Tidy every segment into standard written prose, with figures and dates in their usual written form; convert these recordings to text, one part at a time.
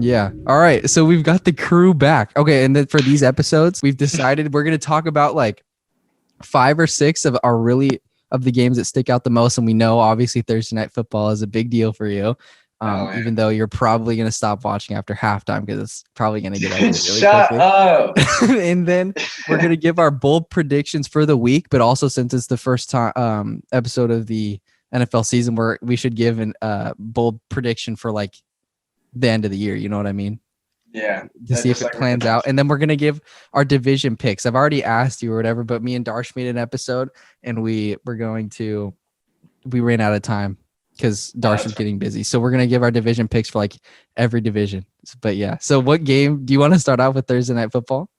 Yeah. All right. So we've got the crew back. Okay. And then for these episodes, we've decided we're going to talk about like 5 or 6 of the games that stick out the most. And we know obviously Thursday night football is a big deal for you. Even though you're probably going to stop watching after halftime because it's probably going to get ugly really Shut quickly. up. And then we're going to give our bold predictions for the week, but also since it's the first time episode of the NFL season where we should give a bold prediction for like the end of the year. You know what I mean? Yeah. To see if it plans out. And then we're going to give our division picks. I've already asked you or whatever, but me and Darsh made an episode and we ran out of time because Darsh was getting busy. So we're going to give our division picks for like every division. But yeah. So what game do you want to start out with Thursday night football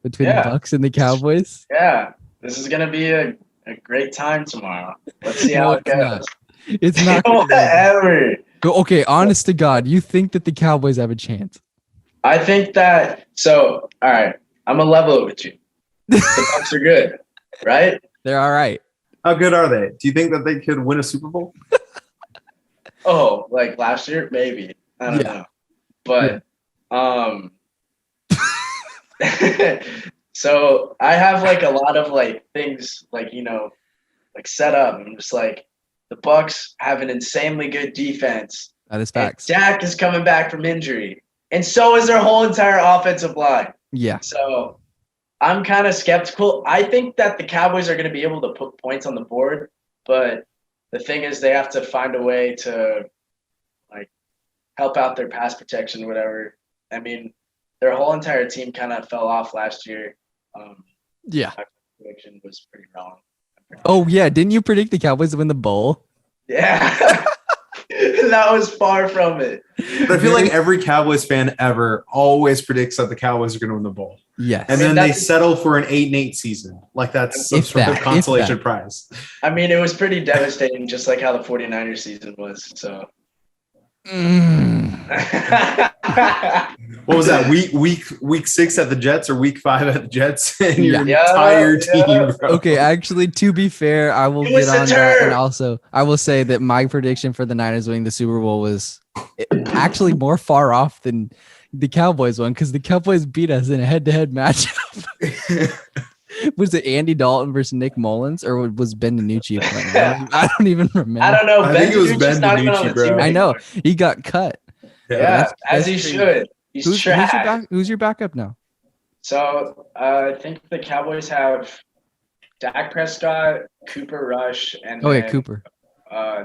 between the Bucks and the Cowboys? Yeah. This is going to be a great time tomorrow. Let's see how it goes. It's not. Whatever. Okay. Honest to God, you think that the Cowboys have a chance? I think that all right, I'm going to level it with you. The Bucks are good, right? They're all right. How good are they? Do you think that they could win a Super Bowl? Oh, like last year? Maybe. I don't know. But, so I have like a lot of like things like, like set up. I'm just like, the Bucks have an insanely good defense. That is facts. Dak is coming back from injury. And so is their whole entire offensive line. Yeah. So I'm kind of skeptical. I think that the Cowboys are going to be able to put points on the board, but the thing is they have to find a way to like help out their pass protection or whatever. I mean, their whole entire team kind of fell off last year. Yeah. My prediction was pretty wrong. Oh, yeah. Didn't you predict the Cowboys to win the bowl? Yeah. That was far from it. But I feel like every Cowboys fan ever always predicts that the Cowboys are going to win the bowl. Yes. And then they settle for an 8-8 season. Like that's some sort of consolation prize. I mean, it was pretty devastating, just like how the 49ers season was. So. What was that? Week 6 at the Jets or week 5 at the Jets? And your entire team. Bro. Okay, actually, to be fair, I will get on that, and also I will say that my prediction for the Niners winning the Super Bowl was actually more far off than the Cowboys one because the Cowboys beat us in a head-to-head matchup. Was it Andy Dalton versus Nick Mullins, or was Ben DiNucci playing? I don't even remember. I don't know. I think it was Ben DiNucci, bro. I know he got cut. Yeah, as he should. He's trash. Who's your backup now? So I think the Cowboys have Dak Prescott, Cooper Rush, and Cooper.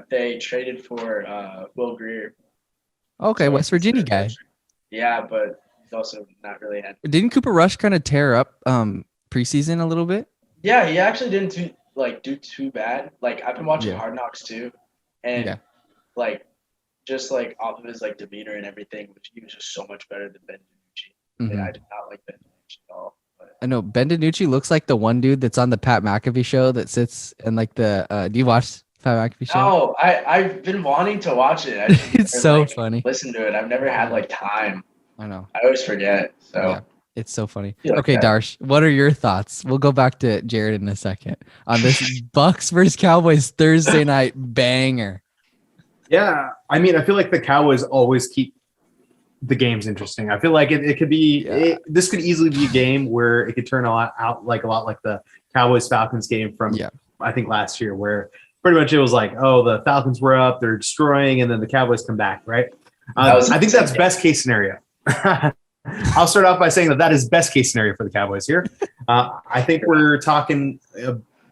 They traded for Will Grier. Okay, West Virginia guy. Yeah, but he's also not really had. Didn't Cooper Rush kind of tear up preseason a little bit? Yeah, he actually didn't do too bad. Like I've been watching Hard Knocks too, and just like off of his like demeanor and everything, which he was just so much better than Ben DiNucci. Mm-hmm. I did not like Ben DiNucci at all. But. I know Ben DiNucci looks like the one dude that's on the Pat McAfee show that sits in like the. Do you watch Pat McAfee show? Oh, I've been wanting to watch it. It's so funny. Listen to it. I've never had like time. I know. I always forget. So. Yeah. It's so funny. Okay, Darsh, what are your thoughts? We'll go back to Jared in a second on this Bucks versus Cowboys Thursday night banger. Yeah, I mean, I feel like the Cowboys always keep the games interesting. I feel like it could be this could easily be a game where it could turn out like the Cowboys Falcons game from I think last year, where pretty much it was like, oh, the Falcons were up, they're destroying, and then the Cowboys come back, right? I think that's best case scenario. I'll start off by saying that is best case scenario for the Cowboys here. I think we're talking,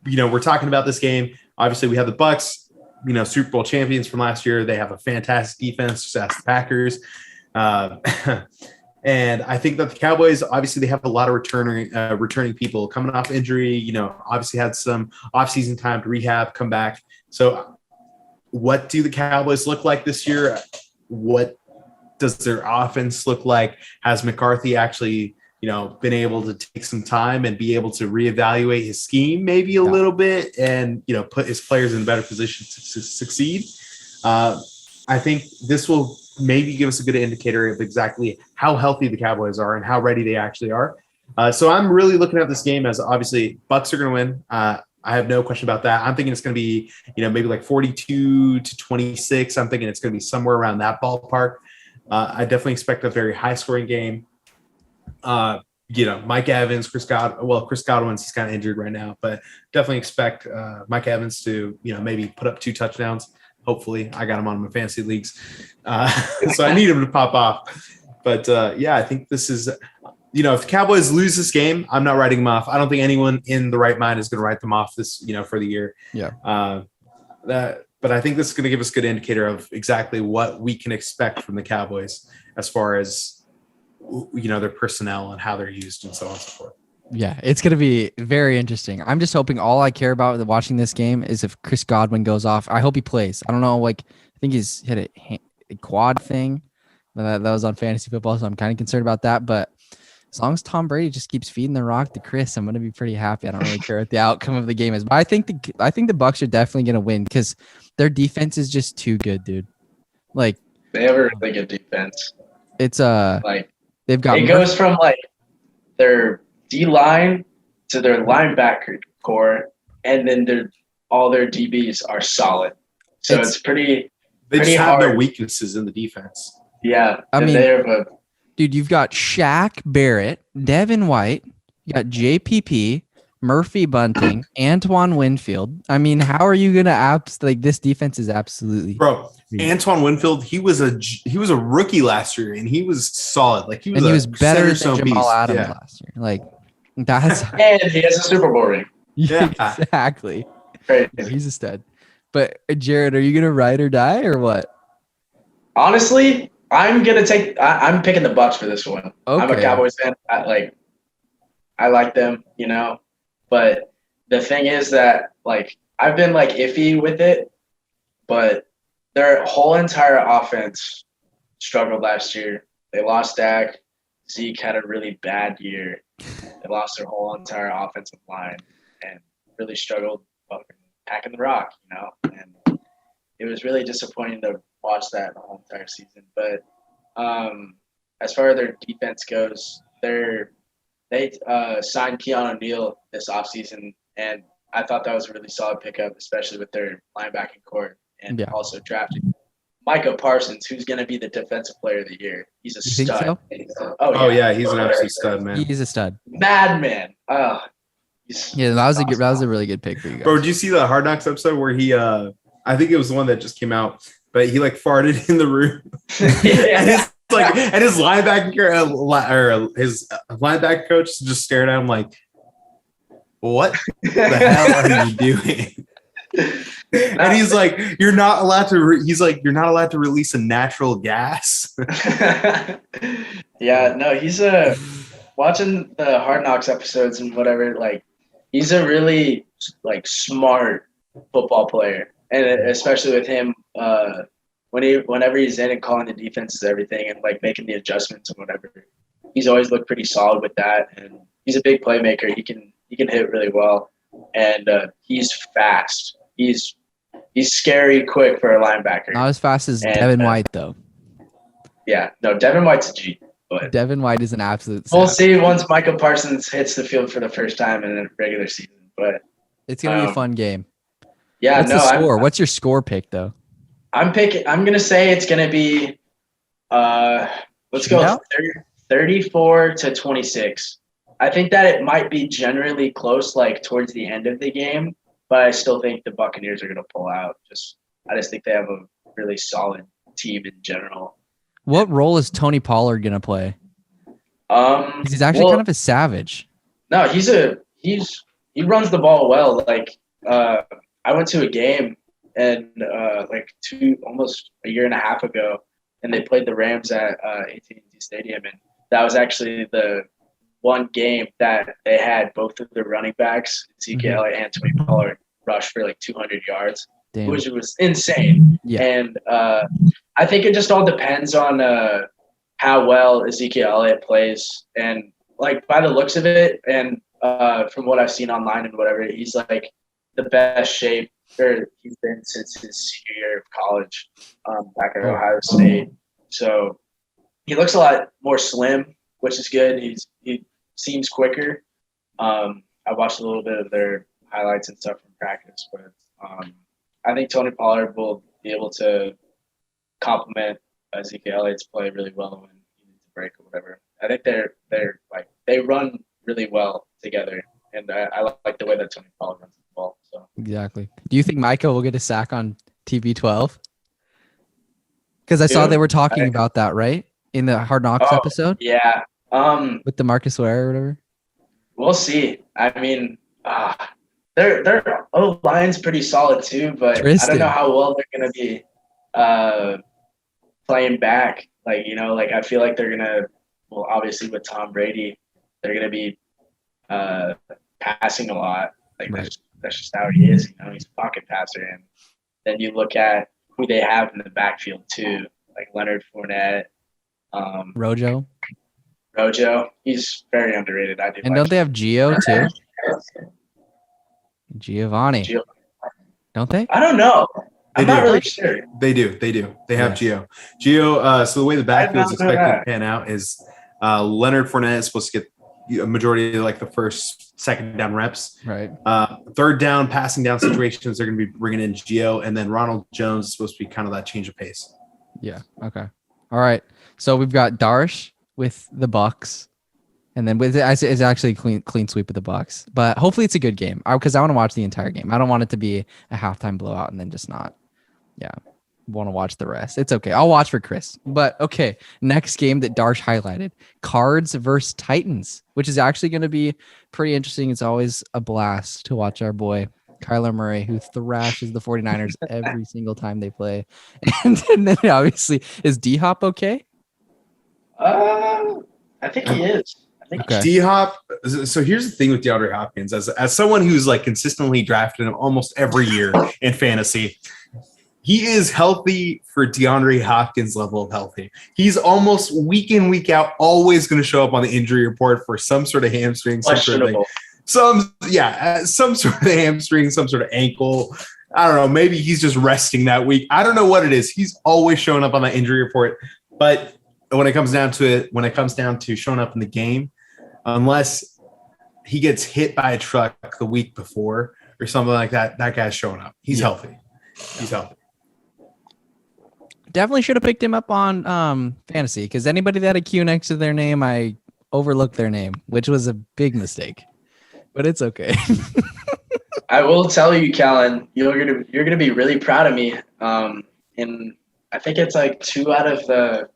we're talking about this game. Obviously, we have the Bucks, Super Bowl champions from last year. They have a fantastic defense, just ask the Packers. And I think that the Cowboys, obviously, they have a lot of returning people coming off injury. Obviously had some offseason time to rehab, come back. So, what do the Cowboys look like this year? What does their offense look like? Has McCarthy actually, been able to take some time and be able to reevaluate his scheme maybe a little bit and, put his players in a better position to succeed? I think this will maybe give us a good indicator of exactly how healthy the Cowboys are and how ready they actually are. So I'm really looking at this game as obviously Bucks are going to win. I have no question about that. I'm thinking it's going to be, maybe like 42-26. I'm thinking it's going to be somewhere around that ballpark. I definitely expect a very high scoring game. Mike Evans, Chris Godwin's he's kind of injured right now, but definitely expect Mike Evans to, maybe put up 2 touchdowns. Hopefully, I got him on my fantasy leagues, so I need him to pop off. But I think this is, if the Cowboys lose this game, I'm not writing them off. I don't think anyone in the right mind is going to write them off this, for the year. Yeah. But I think this is going to give us a good indicator of exactly what we can expect from the Cowboys as far as, their personnel and how they're used and so on and so forth. Yeah, it's going to be very interesting. I'm just hoping all I care about watching this game is if Chris Godwin goes off. I hope he plays. I don't know. I think he's hit a quad thing. That was on fantasy football, so I'm kind of concerned about that. But as long as Tom Brady just keeps feeding the rock to Chris, I'm going to be pretty happy. I don't really care what the outcome of the game is. But I think the Bucs are definitely going to win because their defense is just too good, dude. They have a really good defense. It's they've got it goes from their D-line to their linebacker core, and then all their DBs are solid. So it's pretty. They pretty just have hard. no weaknesses in the defense. Yeah, I mean, they have dude, you've got Shaq Barrett, Devin White, you got JPP, Murphy Bunting, Antoine Winfield. I mean, how are you gonna this defense is absolutely bro. Antoine Winfield, he was a rookie last year, and he was solid. He was better than Jamal Adams last year. That's and he has a Super Bowl ring. Yeah, exactly. Right. Yeah, he's a stud. But Jared, are you gonna ride or die or what? Honestly, I'm picking the Bucs for this one. Okay. I'm a Cowboys fan. I like them, But the thing is that I've been iffy with it, but their whole entire offense struggled last year. They lost Dak. Zeke had a really bad year. They lost their whole entire offensive line and really struggled fucking packing the rock, And it was really disappointing to watch that the whole entire season. But as far as their defense goes, they signed Keon O'Neal this offseason, and I thought that was a really solid pickup, especially with their linebacking core, and also drafting Micah Parsons, who's going to be the defensive player of the year. He's a stud. Think so? Oh yeah, he's an absolute stud, man. He's a stud. Madman. That was a really good pick for you guys. Bro, did you see the Hard Knocks episode where he I think it was the one that just came out, but he farted in the room. and his linebacker coach just stared at him like, what the hell are you doing? And he's like, you're not allowed to release a natural gas. Yeah, no, he's watching the Hard Knocks episodes and whatever, he's a really smart football player. And especially with him, whenever he's in and calling the defenses, everything, and making the adjustments and whatever, he's always looked pretty solid with that. And he's a big playmaker. He can hit really well, and he's fast. He's scary quick for a linebacker. Not as fast as Devin White though. Yeah, no, Devin White's a G. But Devin White is an absolute. We'll see once Micah Parsons hits the field for the first time in a regular season. But it's gonna be a fun game. Yeah, what's the score? What's your score pick though? I'm gonna say it's gonna be let's go 34-26. I think that it might be generally close towards the end of the game, but I still think the Buccaneers are gonna pull out. I just think they have a really solid team in general. What role is Tony Pollard gonna play? He's actually kind of a savage. No, he runs the ball well. I went to a game and almost a year and a half ago, and they played the Rams at AT&T Stadium, and that was actually the one game that they had both of the running backs, Ezekiel Elliott and Tony Pollard, rush for 200 yards, which was insane. Yeah. And I think it just all depends on how well Ezekiel Elliott plays, and by the looks of it, and from what I've seen online and whatever, he's the best shape he's been since his year of college back at Ohio State. So he looks a lot more slim, which is good. He seems quicker. I watched a little bit of their highlights and stuff from practice, but I think Tony Pollard will be able to complement Ezekiel Elliott's play really well when he needs a break or whatever. I think they're like they run really well together, and I like the way that Tony Pollard runs the ball. So Exactly. Do you think Micah will get a sack on TB12? Because I saw they were talking about that, right? In the Hard Knocks episode? Yeah. With the Marcus Ware or whatever? We'll see. I mean, their O-line's pretty solid too, but I don't know how well they're going to be playing back. Like, I feel like they're going to, well, obviously with Tom Brady, they're going to be passing a lot. Like, right. That's just how he is. He's a pocket passer. And then you look at who they have in the backfield too, like Leonard Fournette. Rojo, he's very underrated. I do. And don't they have Gio too? Giovanni. Don't they? I don't know. I'm not really sure. They do. They have Gio. So the way the backfield is expected to pan out is Leonard Fournette is supposed to get a majority of like the first, second down reps. Right. Third down, passing down situations, they're going to be bringing in Gio, and then Ronald Jones is supposed to be kind of that change of pace. Yeah. Okay. All right. So we've got Darsh with the Bucks, and then it's actually clean sweep of the Bucks. But hopefully it's a good game because I want to watch the entire game. I don't want it to be a halftime blowout and then just not. Yeah. Want to watch the rest. It's okay. I'll watch for Chris. But okay, next game that Darsh highlighted, Cards versus Titans, which is actually going to be pretty interesting. It's always a blast to watch our boy Kyler Murray, who thrashes the 49ers every single time they play. And then obviously, is D-Hop okay? I think he is. Okay. D-Hop. So here's the thing with DeAndre Hopkins, as someone who's like consistently drafted him almost every year in fantasy, he is healthy for DeAndre Hopkins level of healthy. He's almost week in, week out, always going to show up on the injury report for some sort of hamstring, some sort of thing. Some sort of hamstring, some sort of ankle. I don't know. Maybe he's just resting that week. I don't know what it is. He's always showing up on that injury report. But when it comes down to showing up in the game, unless he gets hit by a truck the week before or something like that, that guy's showing up. He's healthy. He's healthy. Definitely should have picked him up on fantasy because anybody that had a Q next to their name, I overlooked their name, which was a big mistake. But it's okay. I will tell you, Kellan, you're gonna be really proud of me. And I think it's like 2 out of the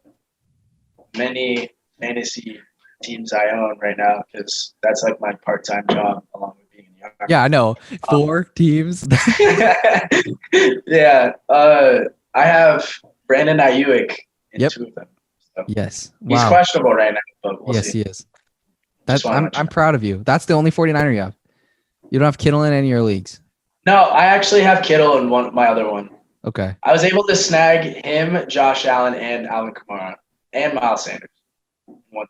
many fantasy teams I own right now because that's like my part-time job along with being a young. Yeah, I know. 4 teams. Yeah. I have Brandon Ayuk in 2 of them. So yes. He's questionable right now, but we'll see. He is. I'm proud of you. That's the only 49er you have. You don't have Kittle in any of your leagues. No, I actually have Kittle in my other one. Okay. I was able to snag him, Josh Allen, and Alvin Kamara, and Miles Sanders.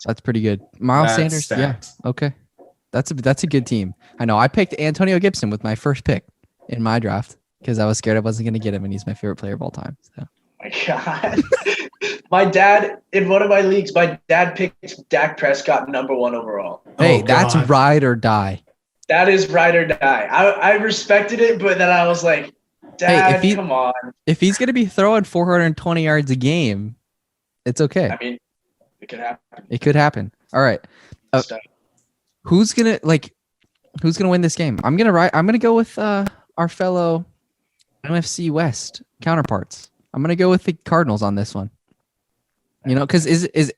That's pretty good. Miles Sanders, stacked. Yeah. Okay. That's a good team. I know. I picked Antonio Gibson with my first pick in my draft because I was scared I wasn't going to get him, and he's my favorite player of all time. So. My God. My dad, in one of my leagues, picked Dak Prescott #1 overall. Hey, that's ride or die. That is ride or die. I respected it, but then I was like, Dad, come on. If he's going to be throwing 420 yards a game, it's okay. I mean, it could happen. It could happen. All right. Who's going to win this game? I'm going to go with our fellow NFC West counterparts. I'm going to go with the Cardinals on this one. Because is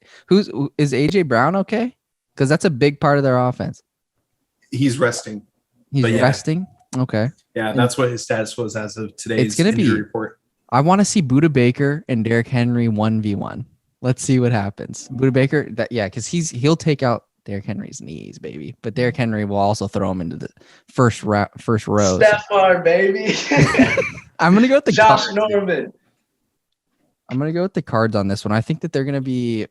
AJ Brown okay? Because that's a big part of their offense. He's resting. He's resting? Okay. Yeah, that's what his status was as of today's injury report. I want to see Budda Baker and Derrick Henry 1v1. Let's see what happens. Budda Baker, because he'll take out Derrick Henry's knees, baby. But Derrick Henry will also throw him into the first row. Stephar, baby. I'm going to go with the Josh Norman. I'm going to go with the Cards on this one. I think that they're going to be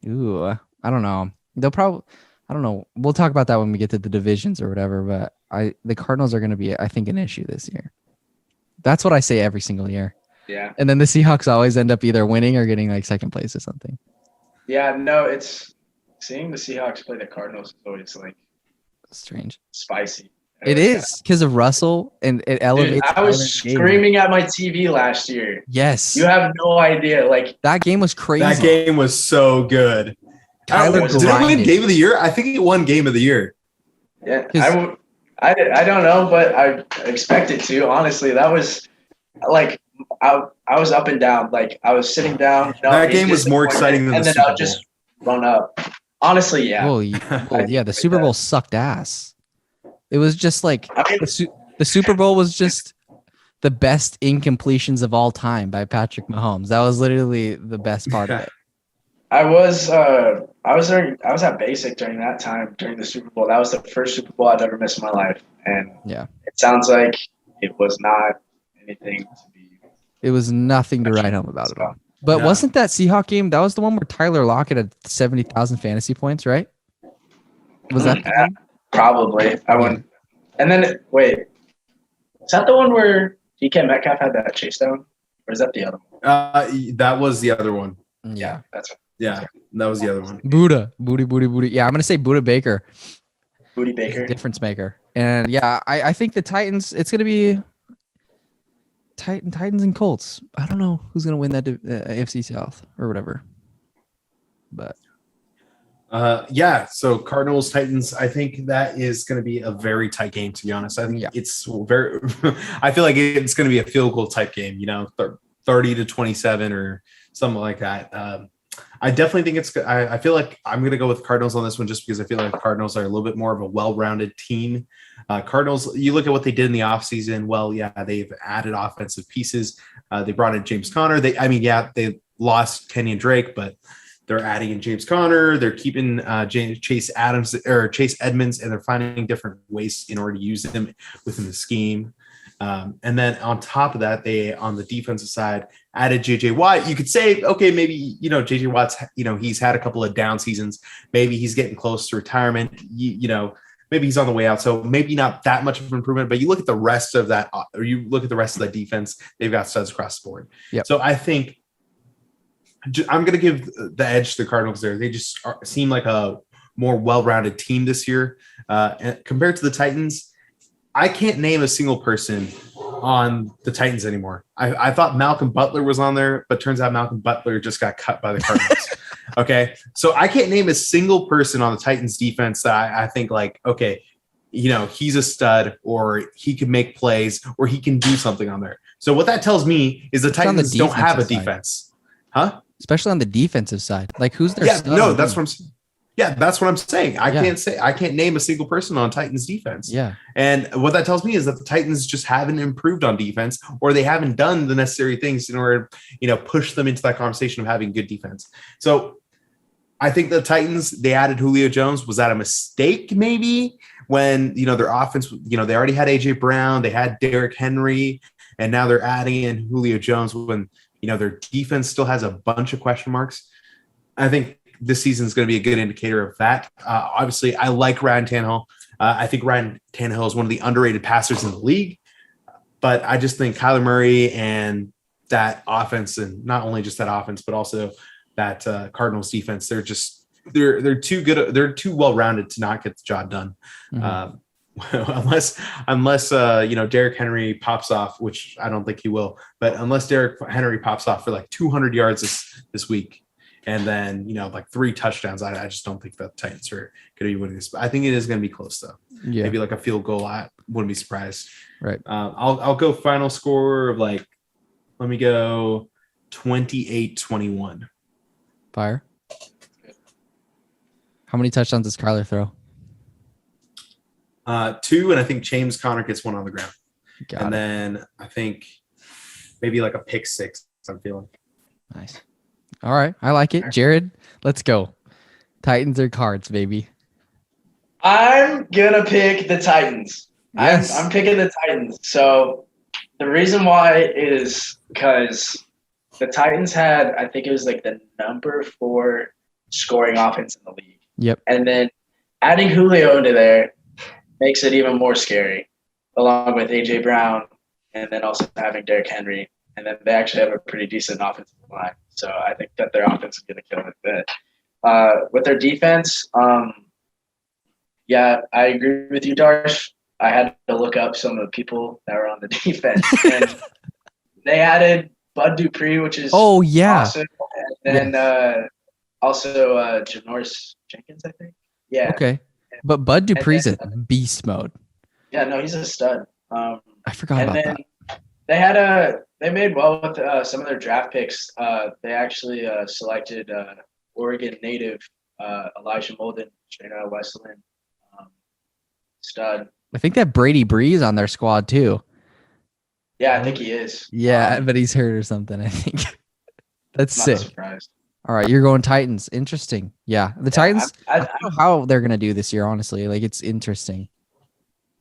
I don't know. They'll probably I don't know. We'll talk about that when we get to the divisions or whatever, but the Cardinals are going to be, I think, an issue this year. That's what I say every single year. Yeah. And then the Seahawks always end up either winning or getting like second place or something. Yeah, no, it's seeing the Seahawks play the Cardinals is always like strange. Spicy. It is because of Russell, and it elevates. Dude, I was screaming at my TV last year. Yes. You have no idea. Like that game was crazy. That game was so good. Tyler did it win Game of the Year? I think it won Game of the Year. Yeah, I don't know, but I expect it to. Honestly, that was like I was up and down. Like I was sitting down. That game was more exciting than the Super Bowl. And then I'll just run up. Honestly, yeah. Well, yeah, the Super Bowl sucked ass. It was just like the Super Bowl was just the best incompletions of all time by Patrick Mahomes. That was literally the best part of it. I was at basic during that time during the Super Bowl. That was the first Super Bowl I've ever missed in my life, and yeah, it sounds like it was not anything to be. It was nothing to write home about at all. But wasn't that Seahawks game? That was the one where Tyler Lockett had 70,000 fantasy points, right? Was that the one? Probably. I wouldn't. And then wait, is that the one where DK Metcalf had that chase down, or is that the other one? That was the other one. Yeah, that's. Yeah, that was the other one. Booty. Yeah, I'm gonna say Buda Baker. Booty Baker, difference maker. And yeah, I think the Titans. It's gonna be Titans and Colts. I don't know who's gonna win that AFC South or whatever. But yeah, so Cardinals Titans. I think that is going to be a very tight game. To be honest, I think it's very. I feel like it's going to be a field goal type game. 30-27 or something like that. I definitely think it's. I feel like I'm going to go with Cardinals on this one just because I feel like Cardinals are a little bit more of a well-rounded team. Cardinals, you look at what they did in the offseason. Well, yeah, they've added offensive pieces. They brought in James Conner. They lost Kenyon Drake, but they're adding in James Conner. They're keeping Chase Edmonds, and they're finding different ways in order to use them within the scheme. And then on top of that, they, on the defensive side, added JJ Watt. You could say, okay, maybe, JJ Watt's, he's had a couple of down seasons. Maybe he's getting close to retirement. Maybe he's on the way out. So maybe not that much of an improvement, but you look at the rest of that, or you look at the rest of the defense, they've got studs across the board. Yep. So I think I'm going to give the edge to the Cardinals there. They just seem like a more well-rounded team this year. And compared to the Titans, I can't name a single person on the Titans anymore. I thought Malcolm Butler was on there, but turns out Malcolm Butler just got cut by the Cardinals. Okay. So I can't name a single person on the Titans defense that I think like, okay, he's a stud or he can make plays or he can do something on there. So what that tells me is the Titans don't have a defense. Huh? Especially on the defensive side. Like who's their stud? No, that's what I'm saying. Yeah, that's what I'm saying. I can't name a single person on Titans defense. Yeah. And what that tells me is that the Titans just haven't improved on defense, or they haven't done the necessary things in order, push them into that conversation of having good defense. So I think the Titans, they added Julio Jones. Was that a mistake? Maybe when, their offense, they already had AJ Brown, they had Derrick Henry, and now they're adding in Julio Jones when, their defense still has a bunch of question marks. I think this season is going to be a good indicator of that. Obviously, I like Ryan Tannehill. I think Ryan Tannehill is one of the underrated passers in the league. But I just think Kyler Murray and that offense, and not only just that offense, but also that Cardinals defense, they're too good. They're too well-rounded to not get the job done. Mm-hmm. Unless Derrick Henry pops off, which I don't think he will. But unless Derrick Henry pops off for like 200 yards this week, and then, like 3 touchdowns. I just don't think the Titans are going to be winning this. But I think it is going to be close, though. Yeah. Maybe like a field goal. I wouldn't be surprised. Right. I'll go final score of let me go 28-21. Fire. How many touchdowns does Kyler throw? 2, and I think James Conner gets 1 on the ground. Then I think maybe like a pick 6, I'm feeling. Nice. All right. I like it. Jared, let's go. Titans or Cards, baby. I'm going to pick the Titans. Yes. I'm picking the Titans. So the reason why is because the Titans had, I think it was like the number 4 scoring offense in the league. Yep. And then adding Julio into there makes it even more scary, along with AJ Brown, and then also having Derrick Henry. And then they actually have a pretty decent offensive line. So I think that their offense is going to kill it a bit. With their defense, yeah, I agree with you, Darsh. I had to look up some of the people that were on the defense, and they added Bud Dupree, which is awesome, and then also Janoris Jenkins, I think. Yeah. Okay, but Bud Dupree's a beast mode. Yeah, no, he's a stud. I forgot about that. They made well with some of their draft picks. They actually selected Oregon native Elijah Molden, straight out of Westland. Stud. I think that Brady Bree's on their squad too. Yeah, I think he is. Yeah, but he's hurt or something, I think. That's sick. Surprised. All right, you're going Titans. Interesting. Yeah, the Titans, I don't know how they're going to do this year, honestly. Like, it's interesting.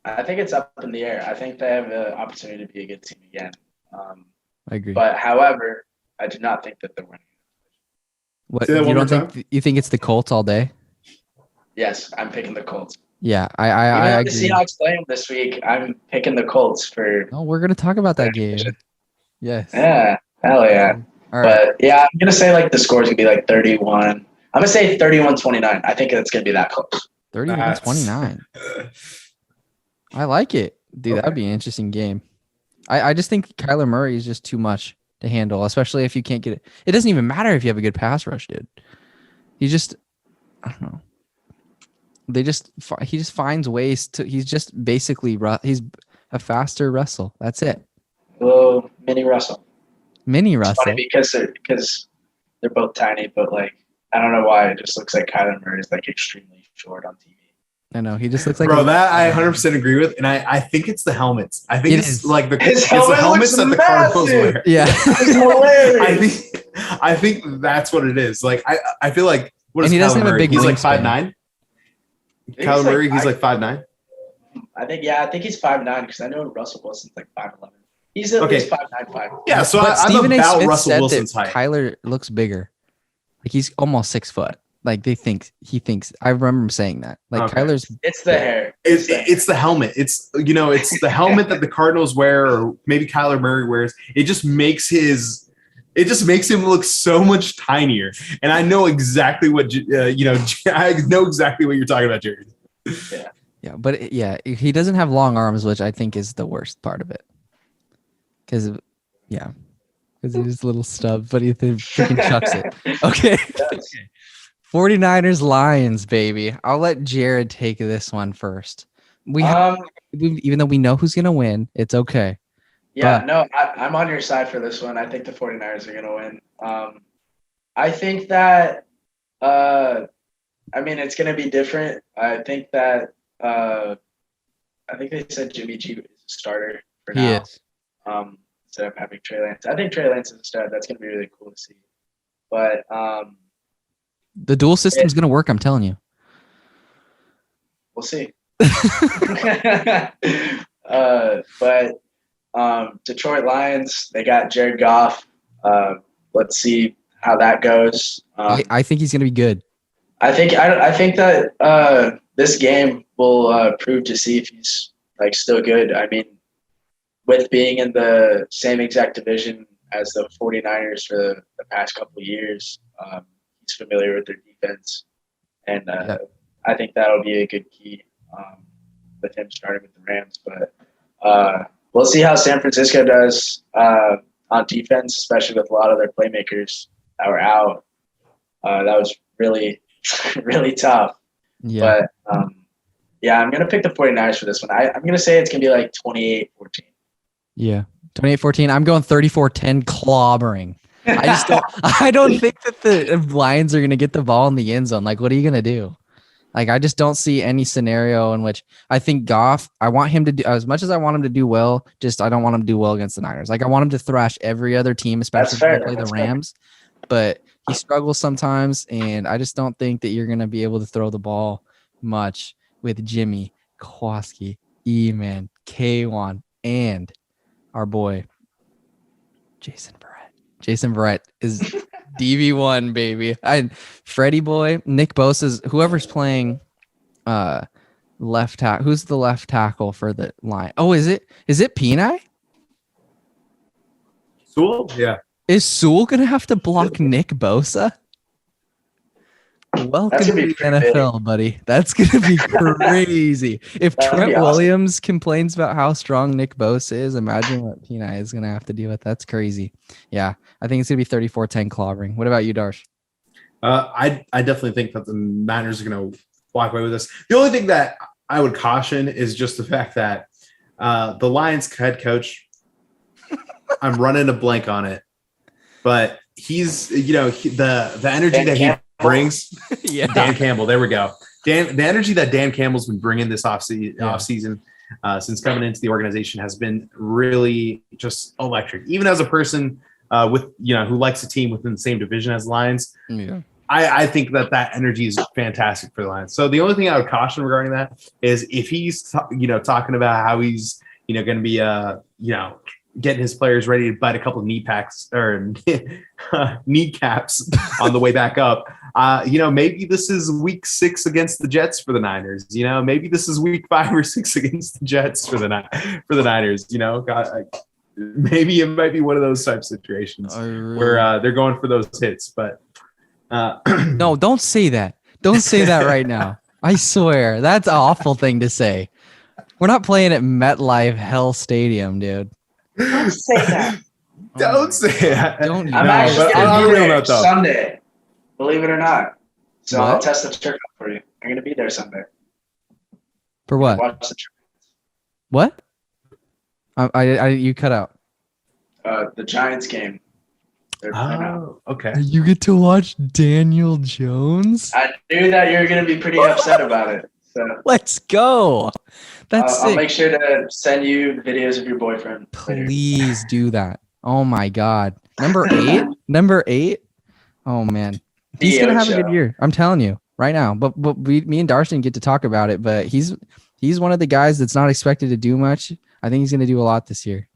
I think it's up in the air. I think they have the opportunity to be a good team again. I agree. But, however, I do not think that they're winning. What, you don't think you think it's the Colts all day? Yes, I'm picking the Colts. Yeah, I agree. The Seahawks playing this week, I'm picking the Colts for. No, we're gonna talk about that game. Yes. Yeah, hell yeah. All right. But yeah, I'm gonna say like the score's gonna be like 31. I'm gonna say 31-29. I think it's gonna be that close. 31-29. I like it, dude. Okay. That'd be an interesting game. I just think Kyler Murray is just too much to handle, especially if you can't get it. It doesn't even matter if you have a good pass rush, dude. I don't know. He just finds ways to. He's just basically he's a faster Russell. That's it. Well, Mini Russell. It's funny because they're both tiny, but like I don't know why it just looks like Kyler Murray is like extremely short on TV. I know he just looks like that I 100% agree with, and I think it's the helmets. I think it's like the helmets that the Cardinals wear. Yeah, it's hilarious. I think that's what it is. Like I feel like what is he doesn't Kyler have a Murray? big He's like wingspan. 5'9". Kyler Murray, he's like 5'9". I think he's 5'9" because I know Russell Wilson's like 5'11". He's at least 5'9", 5'. Yeah, so but I'm Stephen A. about Smith Russell said Wilson's that height. Kyler looks bigger. Like he's almost 6 foot. Like he thinks. I remember him saying that. Like Kyler's. It's the hair. It's the helmet. It's it's the helmet that the Cardinals wear, or maybe Kyler Murray wears. It just makes him look so much tinier. And I know exactly what I know exactly what you're talking about, Jared. Yeah. Yeah, but he doesn't have long arms, which I think is the worst part of it. Because he's a little stub, but he freaking chucks it. Okay. 49ers Lions, baby. I'll let Jared take this one first. Even though we know who's gonna win, it's okay. Yeah, I'm on your side for this one. I think the 49ers are gonna win. I think that it's gonna be different. I think that I think they said Jimmy G is a starter for now. He is. Instead of having Trey Lance. I think Trey Lance is a stud. That's gonna be really cool to see. But the dual system is going to work, I'm telling you. We'll see. But Detroit Lions, they got Jared Goff. Let's see how that goes. I think he's going to be good. I think that this game will prove to see if he's like still good. I mean, with being in the same exact division as the 49ers for the past couple of years, he's familiar with their defense, and I think that'll be a good key with him starting with the Rams. But we'll see how San Francisco does on defense, especially with a lot of their playmakers that were out. That was really, really tough. Yeah. But I'm going to pick the 49ers for this one. I'm going to say it's going to be like 28-14. Yeah. 28-14. I'm going 34-10 clobbering. I don't think that the Lions are going to get the ball in the end zone. Like, what are you going to do? Like, I just don't see any scenario in which I think Goff, I want him to do as much as I want him to do well. Just, I don't want him to do well against the Niners. Like, I want him to thrash every other team, especially if they play the Rams, but he struggles sometimes. And I just don't think that you're going to be able to throw the ball much with Jimmy, Kowalski, E-Man, K1, and our boy, Jason Verrett is DV1, baby. Freddie boy, Nick Bosa's, whoever's playing left tackle. Who's the left tackle for the line? Oh, is it Peni? Sewell? Yeah. Is Sewell going to have to block Nick Bosa? Welcome to the NFL, buddy. That's going to be crazy. If Trent Williams complains about how strong Nick Bosa is, imagine what Peni is going to have to deal with. That's crazy. Yeah, I think it's going to be 34-10 clobbering. What about you, Darsh? I definitely think that the Niners are going to walk away with this. The only thing that I would caution is just the fact that the Lions head coach, I'm running a blank on it, but he's, the energy that he brings. Yeah. Dan Campbell, there we go. The energy that Dan Campbell's been bringing this offseason since coming into the organization has been really just electric. Even as a person with who likes a team within the same division as the Lions, I think that energy is fantastic for the Lions. So the only thing I would caution regarding that is if he's talking about how he's going to be getting his players ready to bite a couple of kneecaps on the way back up. Maybe this is week 6 against the Jets for the Niners. Maybe this is week 5 or 6 against the Jets for the Niners. Maybe it might be one of those type of situations where they're going for those hits. But no, don't say that. Don't say that right now. I swear that's an awful thing to say. We're not playing at MetLife Hell Stadium, dude. Don't say that. Don't say that. Don't. I'm actually I'll going to be real there that, though. Sunday. Believe it or not. So What? I'll test the turkey for you. I'm going to be there Sunday. For what? Watch the What? I you cut out. the Giants game. They're playing out. Oh, okay. You get to watch Daniel Jones? I knew that you were going to be pretty upset about it. So Let's go. That's I'll sick. make sure to send you videos of your boyfriend. later. Please do that. Oh my God. Number 8? Number 8? Oh man. He's going to have a good year. I'm telling you right now. But me and Darsh didn't get to talk about it, but he's one of the guys that's not expected to do much. I think he's going to do a lot this year.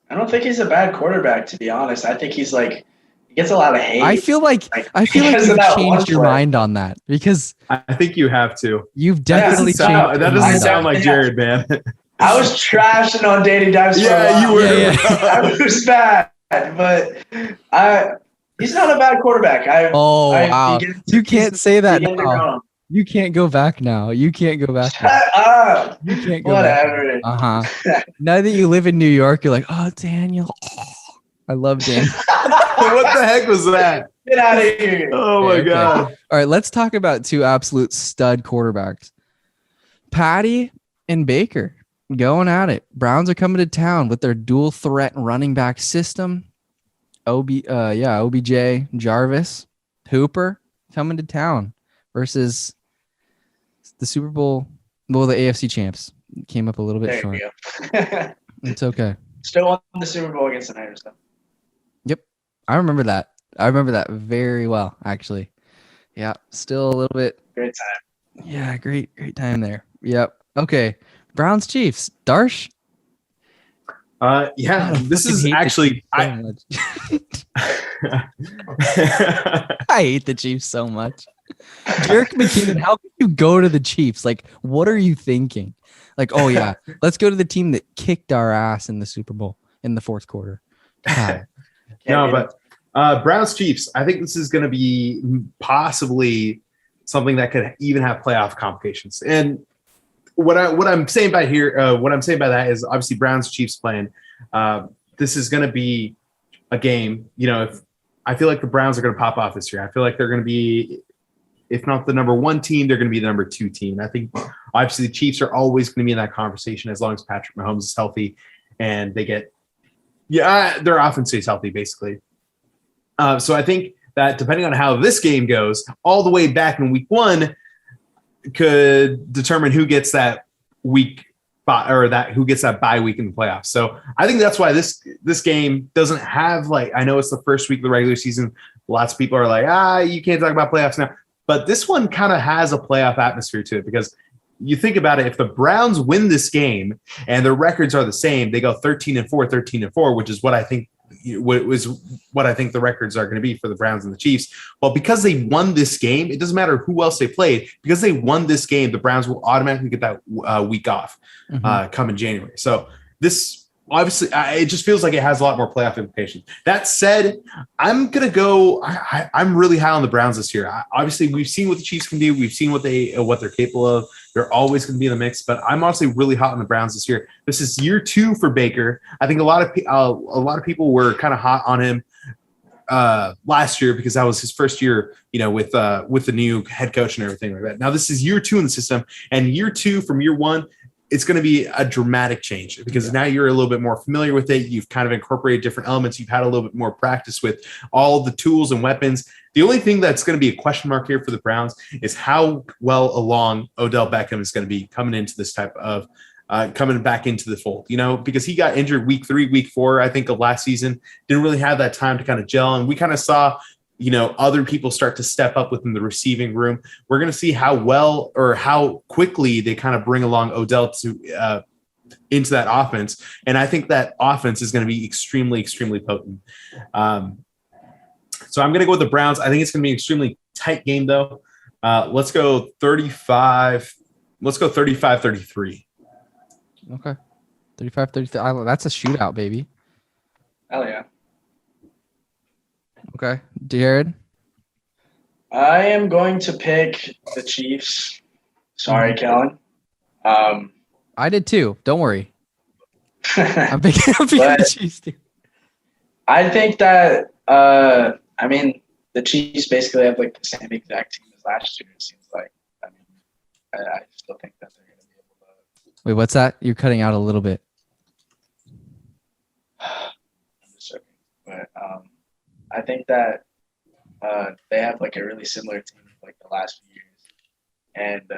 I don't think he's a bad quarterback, to be honest. I think he's he gets a lot of hate. I feel like because of you've that changed one your play. mind on that because I think you have to. you've definitely That changed. doesn't your mind sound on like Jared, man. I was trashing on Danny Dimes for a while. You were. Yeah, I was bad, but he's not a bad quarterback. Oh wow! You can't say that Begin to now. grow. You can't go back now. You can't go back. Now. Shut up. You can't go back. Whatever. Now that you live in New York, you're like, oh, Daniel. I love Dan. What the heck was that? Get out of here. Oh my Okay. God. All right, let's talk about 2 absolute stud quarterbacks. Patty and Baker going at it. Browns are coming to town with their dual threat running back system. OBJ, Jarvis, Hooper coming to town versus the Super Bowl. Well, the AFC champs came up a little bit There short. you go. It's okay. Still won the Super Bowl against the Niners, though. I remember that. I remember that very well, actually. Yeah, still a little bit. Great time. Yeah, great time there. Yep. Okay. Browns Chiefs. Darsh. Yeah, God, I this fucking is hate the actually. Chiefs so much. I hate the Chiefs so much. Jerick McKinnon, how can you go to the Chiefs? Like, what are you thinking? Like, oh yeah, let's go to the team that kicked our ass in the Super Bowl in the 4th quarter. God. No, but Browns Chiefs. I think this is going to be possibly something that could even have playoff complications. And what I'm saying by that is obviously Browns Chiefs playing. This is going to be a game. I feel like the Browns are going to pop off this year. I feel like they're going to be, if not the number 1 team, they're going to be the number 2 team. I think obviously the Chiefs are always going to be in that conversation as long as Patrick Mahomes is healthy and they get. Yeah, their offense stays healthy, basically. So I think that depending on how this game goes, all the way back in week 1 could determine who gets that week who gets that bye week in the playoffs. So I think that's why this game doesn't have I know it's the first week of the regular season. Lots of people are like, you can't talk about playoffs now. But this one kind of has a playoff atmosphere to it because you think about it, if the Browns win this game and their records are the same, they go 13-4, which is what I think the records are going to be for the Browns and the Chiefs. Well, because they won this game, it doesn't matter who else they played. Because they won this game, the Browns will automatically get that week off come in January. So this obviously, it just feels like it has a lot more playoff implications. That said, I'm going to go. I'm really high on the Browns this year. Obviously, we've seen what the Chiefs can do. We've seen what they're capable of. They're always going to be in the mix. But I'm honestly really hot on the Browns this year. This is year 2 for Baker. I think a lot of people were kind of hot on him last year because that was his first year, with the new head coach and everything like that. Now this is year 2 in the system, and year 2 from year 1. It's going to be a dramatic change because now you're a little bit more familiar with it. You've kind of incorporated different elements. You've had a little bit more practice with all the tools and weapons. The only thing that's going to be a question mark here for the Browns is how well along Odell Beckham is going to be coming into this type of coming back into the fold, because he got injured week 3, week 4, I think, of last season. Didn't really have that time to kind of gel. And we kind of saw other people start to step up within the receiving room. We're going to see how well or how quickly they kind of bring along Odell to into that offense. And I think that offense is going to be extremely, extremely potent. So I'm going to go with the Browns. I think it's going to be an extremely tight game, though. Let's go 35. Let's go 35-33. Okay. 35-33. That's a shootout, baby. Hell yeah. Okay. Jared? I am going to pick the Chiefs. Sorry, Kellan. I did too. Don't worry. I'm picking the Chiefs too. I think that the Chiefs basically have like the same exact team as last year, it seems like. I still think that they're going to be able to. Wait, what's that? You're cutting out a little bit. I'm just joking. But I think that they have like a really similar team like the last few years. And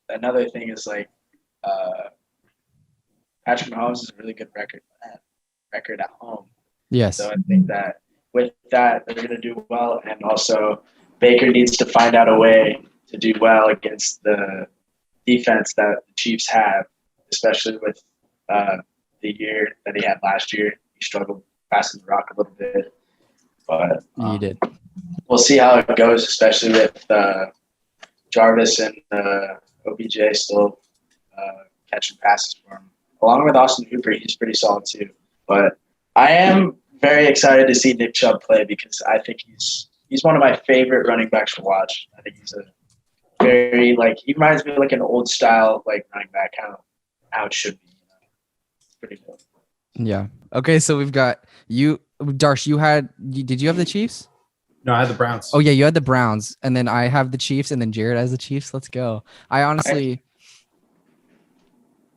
another thing is like Patrick Mahomes is a really good record at home. Yes. So I think that with that, they're going to do well. And also Baker needs to find out a way to do well against the defense that the Chiefs have, especially with the year that he had last year. He struggled passing the rock a little bit. But he did. We'll see how it goes, especially with Jarvis and OBJ still catching passes for him. Along with Austin Hooper, he's pretty solid too. But I am very excited to see Nick Chubb play because I think he's one of my favorite running backs to watch. I think he's a very he reminds me of like an old style running back, how it should be. Pretty cool. Yeah. Okay, so we've got you, Darsh. Did you have the Chiefs? No, I had the Browns. Oh yeah, you had the Browns, and then I have the Chiefs, and then Jared has the Chiefs. Let's go. I honestly,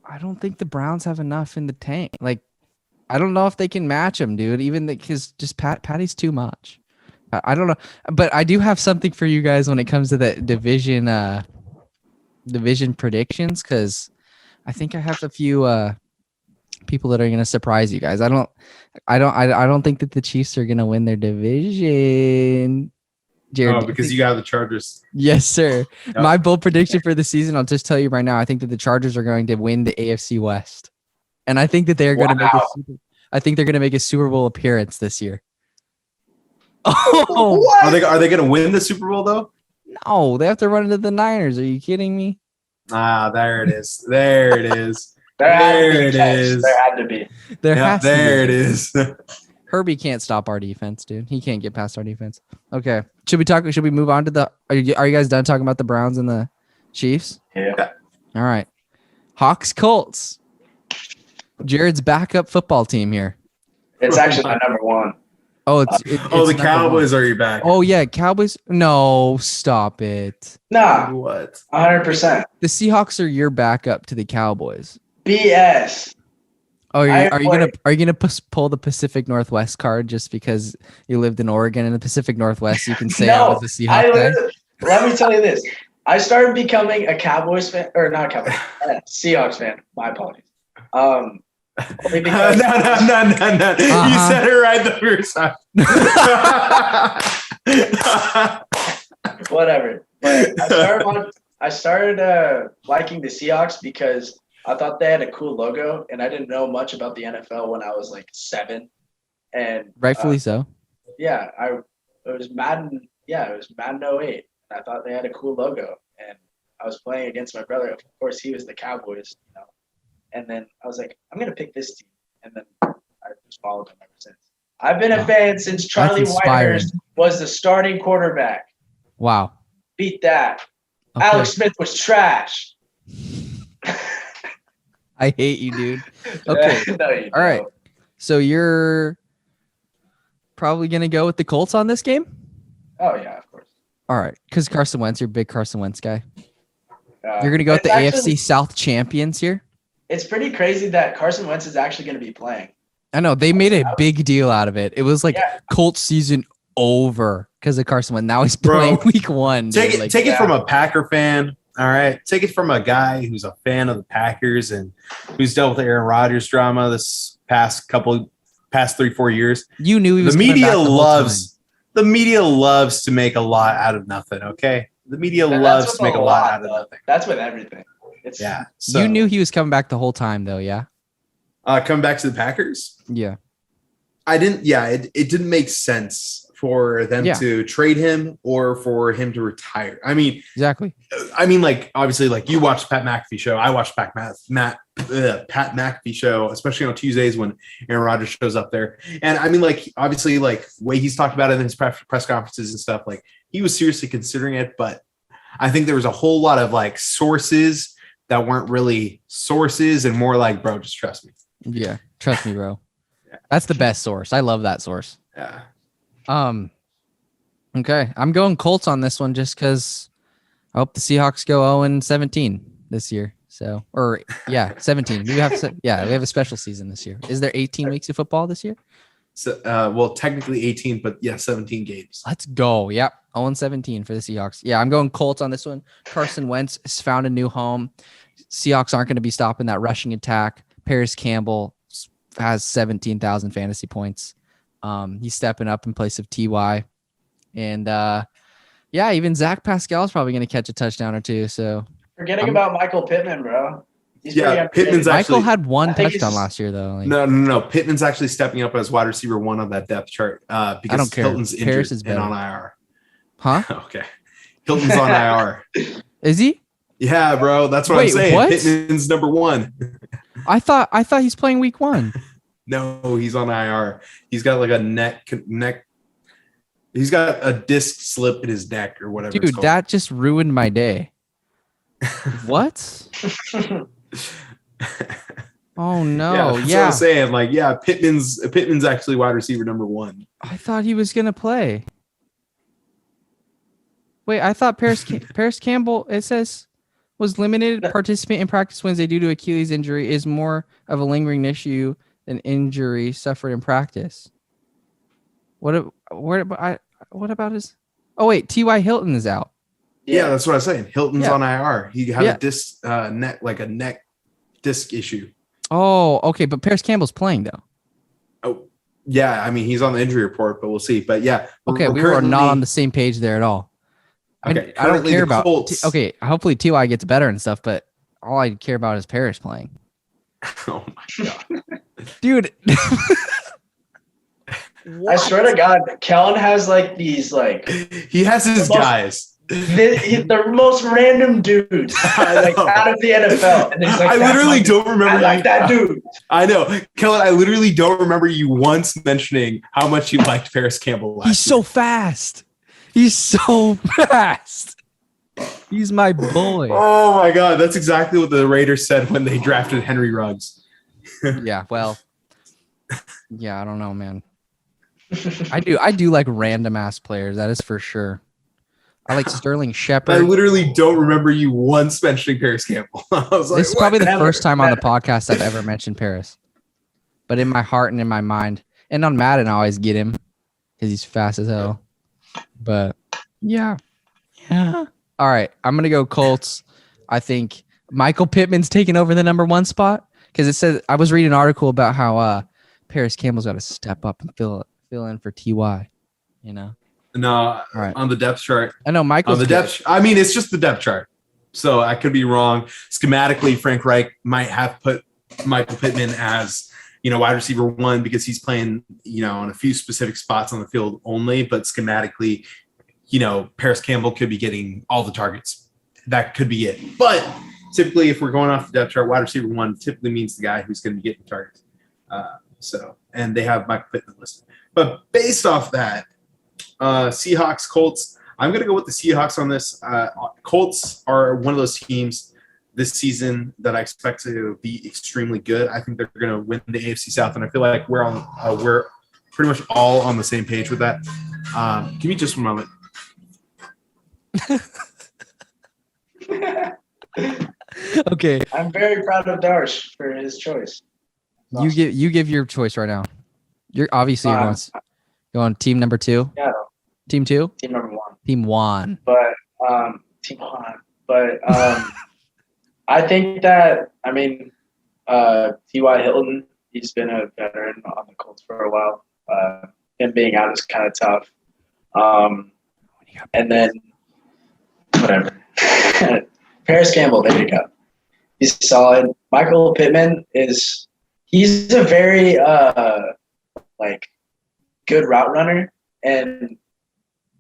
I don't think the Browns have enough in the tank. I don't know if they can match them, dude. Even because just Patty's too much. I don't know, but I do have something for you guys when it comes to the division predictions, because I think I have a few people that are going to surprise you guys. I don't think that the Chiefs are going to win their division. Jared, because you got the Chargers. Yes, sir. Yep. My bold prediction for the season, I'll just tell you right now, I think that the Chargers are going to win the AFC West. And I think that they're going to make a Super Bowl appearance this year. Oh, what? Are they going to win the Super Bowl though? No, they have to run into the Niners. Are you kidding me? There it is. There it is. There it is. There had to be. There it is. Herbie can't stop our defense, dude. He can't get past our defense. Okay. Should we move on to are you guys done talking about the Browns and the Chiefs? Yeah. All right. Hawks Colts. Jared's backup football team here. It's actually my number one. Oh, it's the Cowboys are your back. Oh yeah, Cowboys. No, stop it. Nah. What? 100%. The Seahawks are your backup to the Cowboys. BS. Oh, are you gonna pull the Pacific Northwest card just because you lived in Oregon and the Pacific Northwest? You can say I was a Seahawks guy. Let me tell you this: I started becoming a Cowboys fan, or not a Cowboys, Seahawks fan. My apologies. Only because No. You said it right the first time. Whatever. But I started liking the Seahawks because I thought they had a cool logo, and I didn't know much about the NFL when I was 7. And Rightfully so. Yeah, it was Madden. Yeah, it was Madden 08. And I thought they had a cool logo, and I was playing against my brother. Of course, he was the Cowboys, And then I was like, I'm going to pick this team. And then I just followed them ever since. I've been a fan since Charlie Whitehurst was the starting quarterback. Wow. Beat that. Okay. Alex Smith was trash. I hate you, dude. Okay. No, all right. So you're probably going to go with the Colts on this game? Oh, yeah, of course. All right. Because Carson Wentz, you're a big Carson Wentz guy. You're going to go with the AFC South champions here? It's pretty crazy that Carson Wentz is actually going to be playing. I know. They made a big deal out of it. It was like Colts season over because of Carson Wentz. Now he's playing week 1. Take it from a Packer fan. All right. Take it from a guy who's a fan of the Packers and who's dealt with Aaron Rodgers drama this past 3-4 years. You knew he was the media loves to make a lot out of nothing, okay? The media loves to make a lot out of nothing. That's with everything. So, you knew he was coming back the whole time though, yeah? Coming back to the Packers? Yeah. I didn't it didn't make sense for them to trade him or for him to retire. I mean, exactly. I mean, like, obviously, like, you watched Pat McAfee show. I watched Pat McAfee show, especially on Tuesdays when Aaron Rodgers shows up there. And I mean, like, obviously, like, the way he's talked about it in his press conferences and stuff, like, he was seriously considering it. But I think there was a whole lot of, like, sources that weren't really sources and more like, bro, just trust me. Yeah. Trust me, bro. That's the best source. I love that source. Yeah. Okay. I'm going Colts on this one just because I hope the Seahawks go 0-17 this year. So, 17. We have a special season this year. Is there 18 weeks of football this year? So, well, technically 18, but 17 games. Let's go. Yep. 0-17 for the Seahawks. Yeah, I'm going Colts on this one. Carson Wentz has found a new home. Seahawks aren't going to be stopping that rushing attack. Paris Campbell has 17,000 fantasy points. He's stepping up in place of Ty. And even Zach Pascal is probably going to catch a touchdown or two. So forgetting about Michael Pittman, bro. Pittman's Michael had one touchdown last year, though. Like, no. Pittman's actually stepping up as wide receiver 1 on that depth chart because I don't care. Hilton's injured Paris is and on IR. Huh? Okay. Hilton's on IR. Is he? Yeah, bro. That's what I'm saying. What? Pittman's number 1. I thought he's playing week 1. No, he's on IR. He's got like a neck. He's got a disc slip in his neck or whatever. Dude, that just ruined my day. What? Oh no! That's what I'm saying. Like, Pittman's actually wide receiver number 1. I thought he was gonna play. Wait, I thought Paris Campbell, it says, was limited participant in practice Wednesday due to Achilles injury is more of a lingering issue than injury suffered in practice. What about his? Oh wait, T.Y. Hilton is out. Yeah, that's what I'm saying. Hilton's on IR. He had a disc neck disc issue. Oh, okay, but Paris Campbell's playing though. Oh, yeah. I mean, he's on the injury report, but we'll see. But yeah, okay, we were not on the same page there at all. Okay, I don't care about. Colts. Okay, hopefully Ty gets better and stuff, but all I care about is Paris playing. Oh my god, dude! I swear to God, Kellan has like these like. He has his guys. The most random dudes like out of the NFL. And like, I literally don't remember. I like that dude. I know, Kellan. I literally don't remember you once mentioning how much you liked Paris Campbell. He's so fast. He's so fast. He's my boy. Oh my god, that's exactly what the Raiders said when they drafted Henry Ruggs. Yeah, well, yeah, I don't know, man. I do like random ass players. That is for sure. I like Sterling Shepard. I literally don't remember you once mentioning Paris Campbell. I was like, this is probably the first time on the podcast I've ever mentioned Paris. But in my heart and in my mind, and on Madden, I always get him because he's fast as hell. But yeah. All right, I'm gonna go Colts. I think Michael Pittman's taking over the number 1 spot because it says I was reading an article about how Paris Campbell's got to step up and fill in for Ty. You know. No, right. On the depth chart. I know Michael's on the depth. I mean, it's just the depth chart, so I could be wrong. Schematically, Frank Reich might have put Michael Pittman as wide receiver 1 because he's playing on a few specific spots on the field only. But schematically, Paris Campbell could be getting all the targets. That could be it. But typically, if we're going off the depth chart, wide receiver 1 typically means the guy who's going to be getting targets. And they have Michael Pittman listed. But based off that, Seahawks, Colts, I'm going to go with the Seahawks on this. Colts are one of those teams this season that I expect to be extremely good. I think they're going to win the AFC South, and I feel like we're pretty much all on the same page with that. Give me just one moment. Okay. I'm very proud of Darsh for his choice. You give your choice right now. You're obviously going team number 2. Yeah. Team 2. Team number 1. Team 1. But team 1. But I think that T.Y. Hilton, he's been a veteran on the Colts for a while. Him being out is kind of tough. And then whatever. Paris Campbell, there you go. He's solid. Michael Pittman he's a very good route runner, and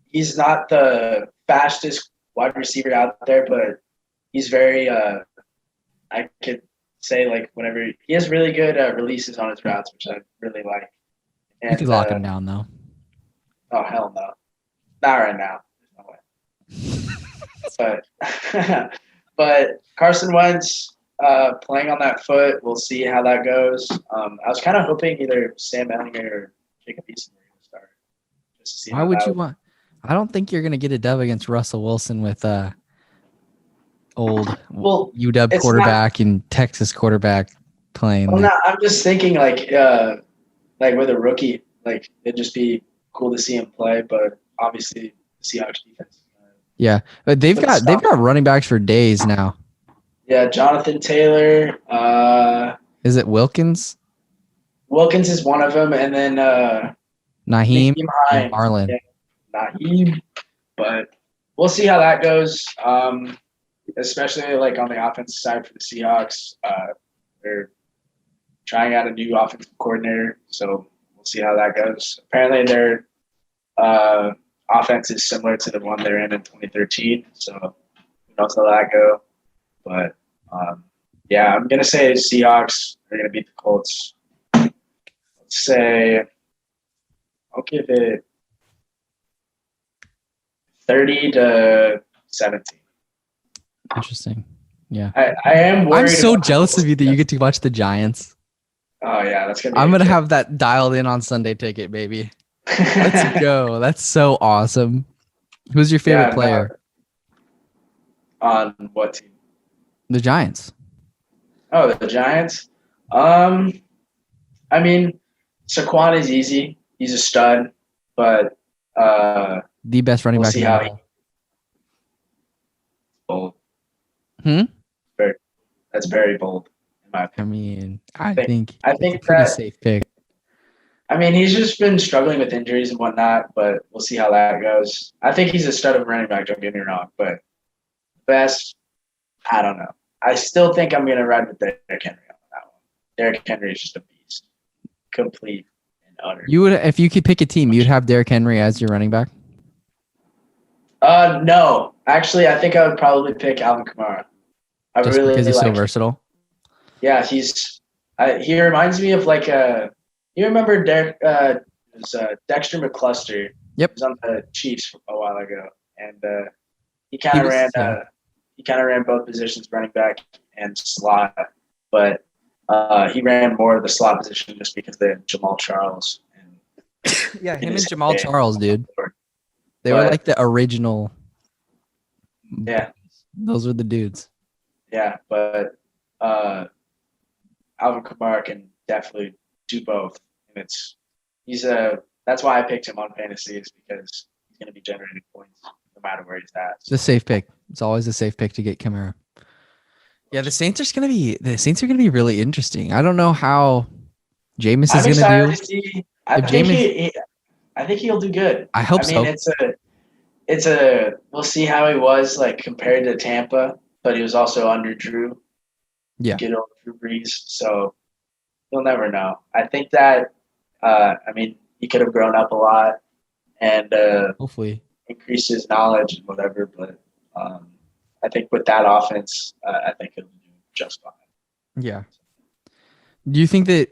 he's not the fastest wide receiver out there, but he's very I could say whenever he has really good releases on his routes, which I really like. And, you could lock him down though. Oh hell no. Not right now. There's no way. But Carson Wentz playing on that foot, we'll see how that goes. I was kind of hoping either Sam Ehlinger or Jacob Eason were going to start. Just to see Why would you want? I don't think you're going to get a dub against Russell Wilson with old UW quarterback and Texas quarterback playing. Well, I'm just thinking with a rookie, it'd just be cool to see him play, but obviously the Seahawks defense. Yeah, but they've got running backs for days now. Yeah, Jonathan Taylor. Is it Wilkins? Wilkins is one of them, and then Naheem and Marlon. Yeah, Naheem, but we'll see how that goes. Especially on the offensive side for the Seahawks, they're trying out a new offensive coordinator, so we'll see how that goes. Apparently, their offense is similar to the one they're in 2013, so who knows how that go. But yeah, I'm gonna say Seahawks are gonna beat the Colts. Let's say I'll give it 30-17. Interesting. Yeah. I am worried. I'm so jealous of you that you get to watch the Giants. Oh yeah, that's gonna. I'm gonna have that dialed in on Sunday ticket, baby. Let's go. That's so awesome. Who's your favorite player? On what team? The Giants. Oh, the Giants. Saquon is easy. He's a stud, but the best running back in the world. Bold. That's very bold. In my opinion. I think it's a pretty safe pick. He's just been struggling with injuries and whatnot, but we'll see how that goes. I think he's a stud of a running back, don't get me wrong, but best, I don't know. I still think I'm going to ride with Derrick Henry on that one. Derrick Henry is just a beast. Complete and utter. You would, if you could pick a team, you'd have Derrick Henry as your running back? No. Actually, I think I would probably pick Alvin Kamara. Just because he's so versatile? Yeah, he reminds me of you remember Dexter McCluster? Yep. He was on the Chiefs a while ago, and he kind of ran both positions, running back and slot, but he ran more of the slot position just because they had Jamal Charles. Yeah, him and Jamal Charles, dude. They were like the original. Yeah. Those were the dudes. Yeah, but Alvin Kamara can definitely do both, and that's why I picked him on fantasy, is because he's going to be generating points no matter where he's at. It's a safe pick. It's always a safe pick to get Kamara. Yeah, the Saints are going to be really interesting. I don't know how Jameis is going to do. I think he'll do good. I hope so. We'll see how he was compared to Tampa, but he was also under Drew. Yeah. Get over Drew Brees, so you'll never know. I think that he could have grown up a lot and hopefully increased his knowledge and whatever, but I I think with that offense, I think he'll do just fine. Yeah. Do you think that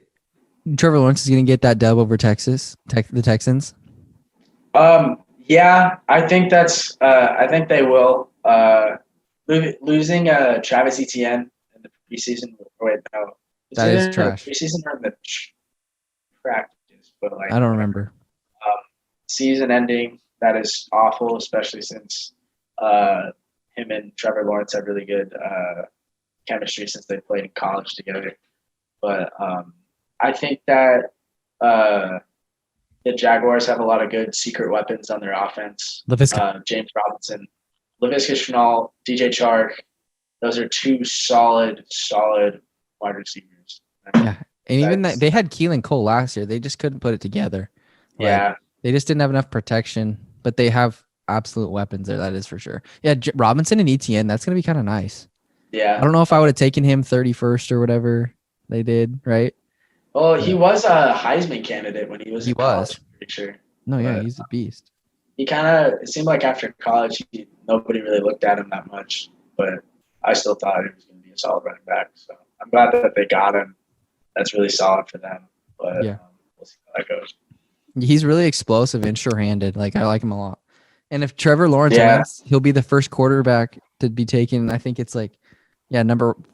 Trevor Lawrence is going to get that dub over the Texans? Yeah, I think I think they will. Losing Travis Etienne in the preseason. Wait, no. That is trash. Preseason or in the practice, but I don't remember. Season ending. That is awful, especially since him and Trevor Lawrence have really good chemistry since they played in college together. But I think that the Jaguars have a lot of good secret weapons on their offense. James Robinson, Laviska Shenault, DJ Chark. Those are two solid wide receivers. Yeah, and even they had Keelan Cole last year. They just couldn't put it together. Yeah, they just didn't have enough protection. But they have absolute weapons there. That is for sure. Yeah, Robinson and ETN. That's gonna be kind of nice. Yeah. I don't know if I would have taken him 31st or whatever they did. Right. Well, he was a Heisman candidate when he was in college. I'm pretty sure. No, yeah, he's a beast. He it seemed like after college, nobody really looked at him that much. But I still thought he was going to be a solid running back. So I'm glad that they got him. That's really solid for them. But yeah, we'll see how that goes. He's really explosive and sure-handed. Like, I like him a lot. And if Trevor Lawrence wins, he'll be the first quarterback to be taken. I think it's like,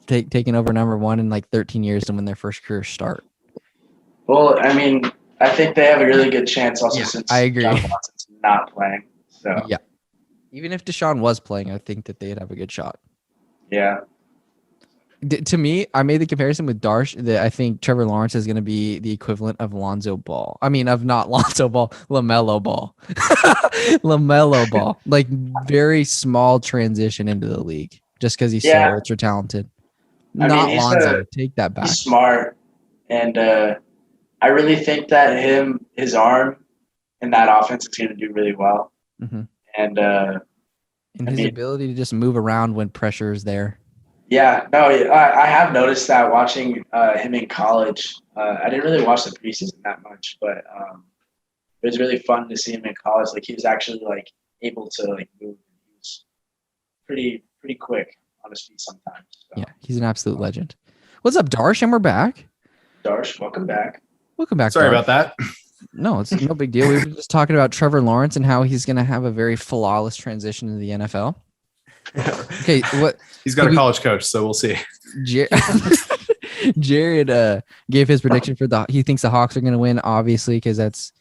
taking over number one in like 13 years to win their first career start. Well, I mean, I think they have a really good chance also since I agree. John Watson's not playing. So yeah, even if Deshaun was playing, I think that they'd have a good shot. Yeah. To me, I made the comparison with Darsh that I think Trevor Lawrence is going to be the equivalent of Lonzo Ball. I mean, of not Lonzo Ball, LaMelo Ball. LaMelo Ball. Like, very small transition into the league just because he's so ultra talented. Not Lonzo. Take that back. He's smart. And I really think that his arm in that offense is going to do really well. Mm-hmm. And his ability to just move around when pressure is there. Yeah, no, I have noticed that watching him in college. I didn't really watch the preseason that much, but it was really fun to see him in college. Like, he was actually like able to like move. He was pretty quick on his feet sometimes. So. Yeah, he's an absolute legend. What's up, Darsh? And we're back. Darsh, welcome back. Welcome back. Sorry Darsh. about that. No, it's no big deal. We were just talking about Trevor Lawrence and how he's going to have a very flawless transition to the NFL. Okay, what he's got a college coach, so we'll see. Jared gave his prediction for he thinks the Hawks are going to win, obviously, because that's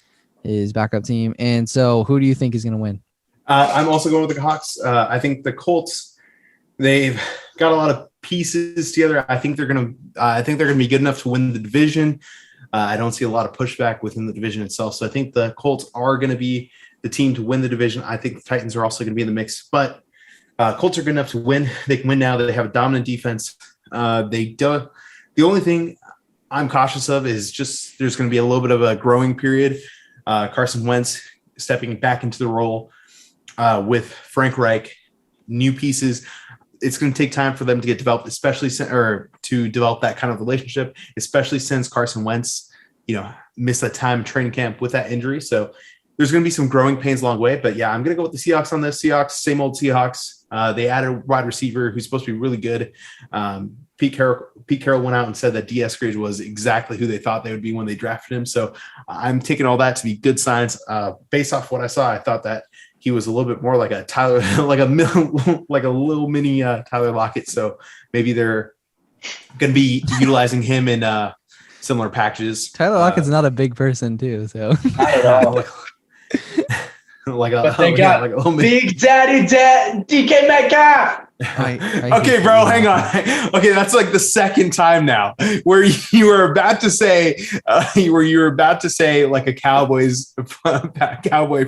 his backup team. And so, who do you think is going to win? I'm also going with the Hawks. I think the Colts, they've got a lot of pieces together. I think they're going to be good enough to win the division. I don't see a lot of pushback within the division itself. So I think the Colts are going to be the team to win the division. I think the Titans are also going to be in the mix, but Colts are good enough to win. They can win now. They have a dominant defense. The only thing I'm cautious of is just there's going to be a little bit of a growing period. Carson Wentz stepping back into the role with Frank Reich, new pieces. It's going to take time for them to get developed, especially to develop that kind of relationship, especially since Carson Wentz, missed that time training camp with that injury. So there's going to be some growing pains along the way. But yeah, I'm going to go with the Seahawks on this. Seahawks, same old Seahawks. They added a wide receiver who's supposed to be really good. Pete Carroll went out and said that D. Eskridge was exactly who they thought they would be when they drafted him. So I'm taking all that to be good signs. Based off what I saw, I thought that he was a little bit more like a Tyler, like a little mini Tyler Lockett. So maybe they're going to be utilizing him in similar packages. Tyler Lockett's not a big person too, so not at all. like a little Big Daddy DK Metcalf. Okay, bro, hang on. Okay, that's like the second time now where you were about to say like a cowboy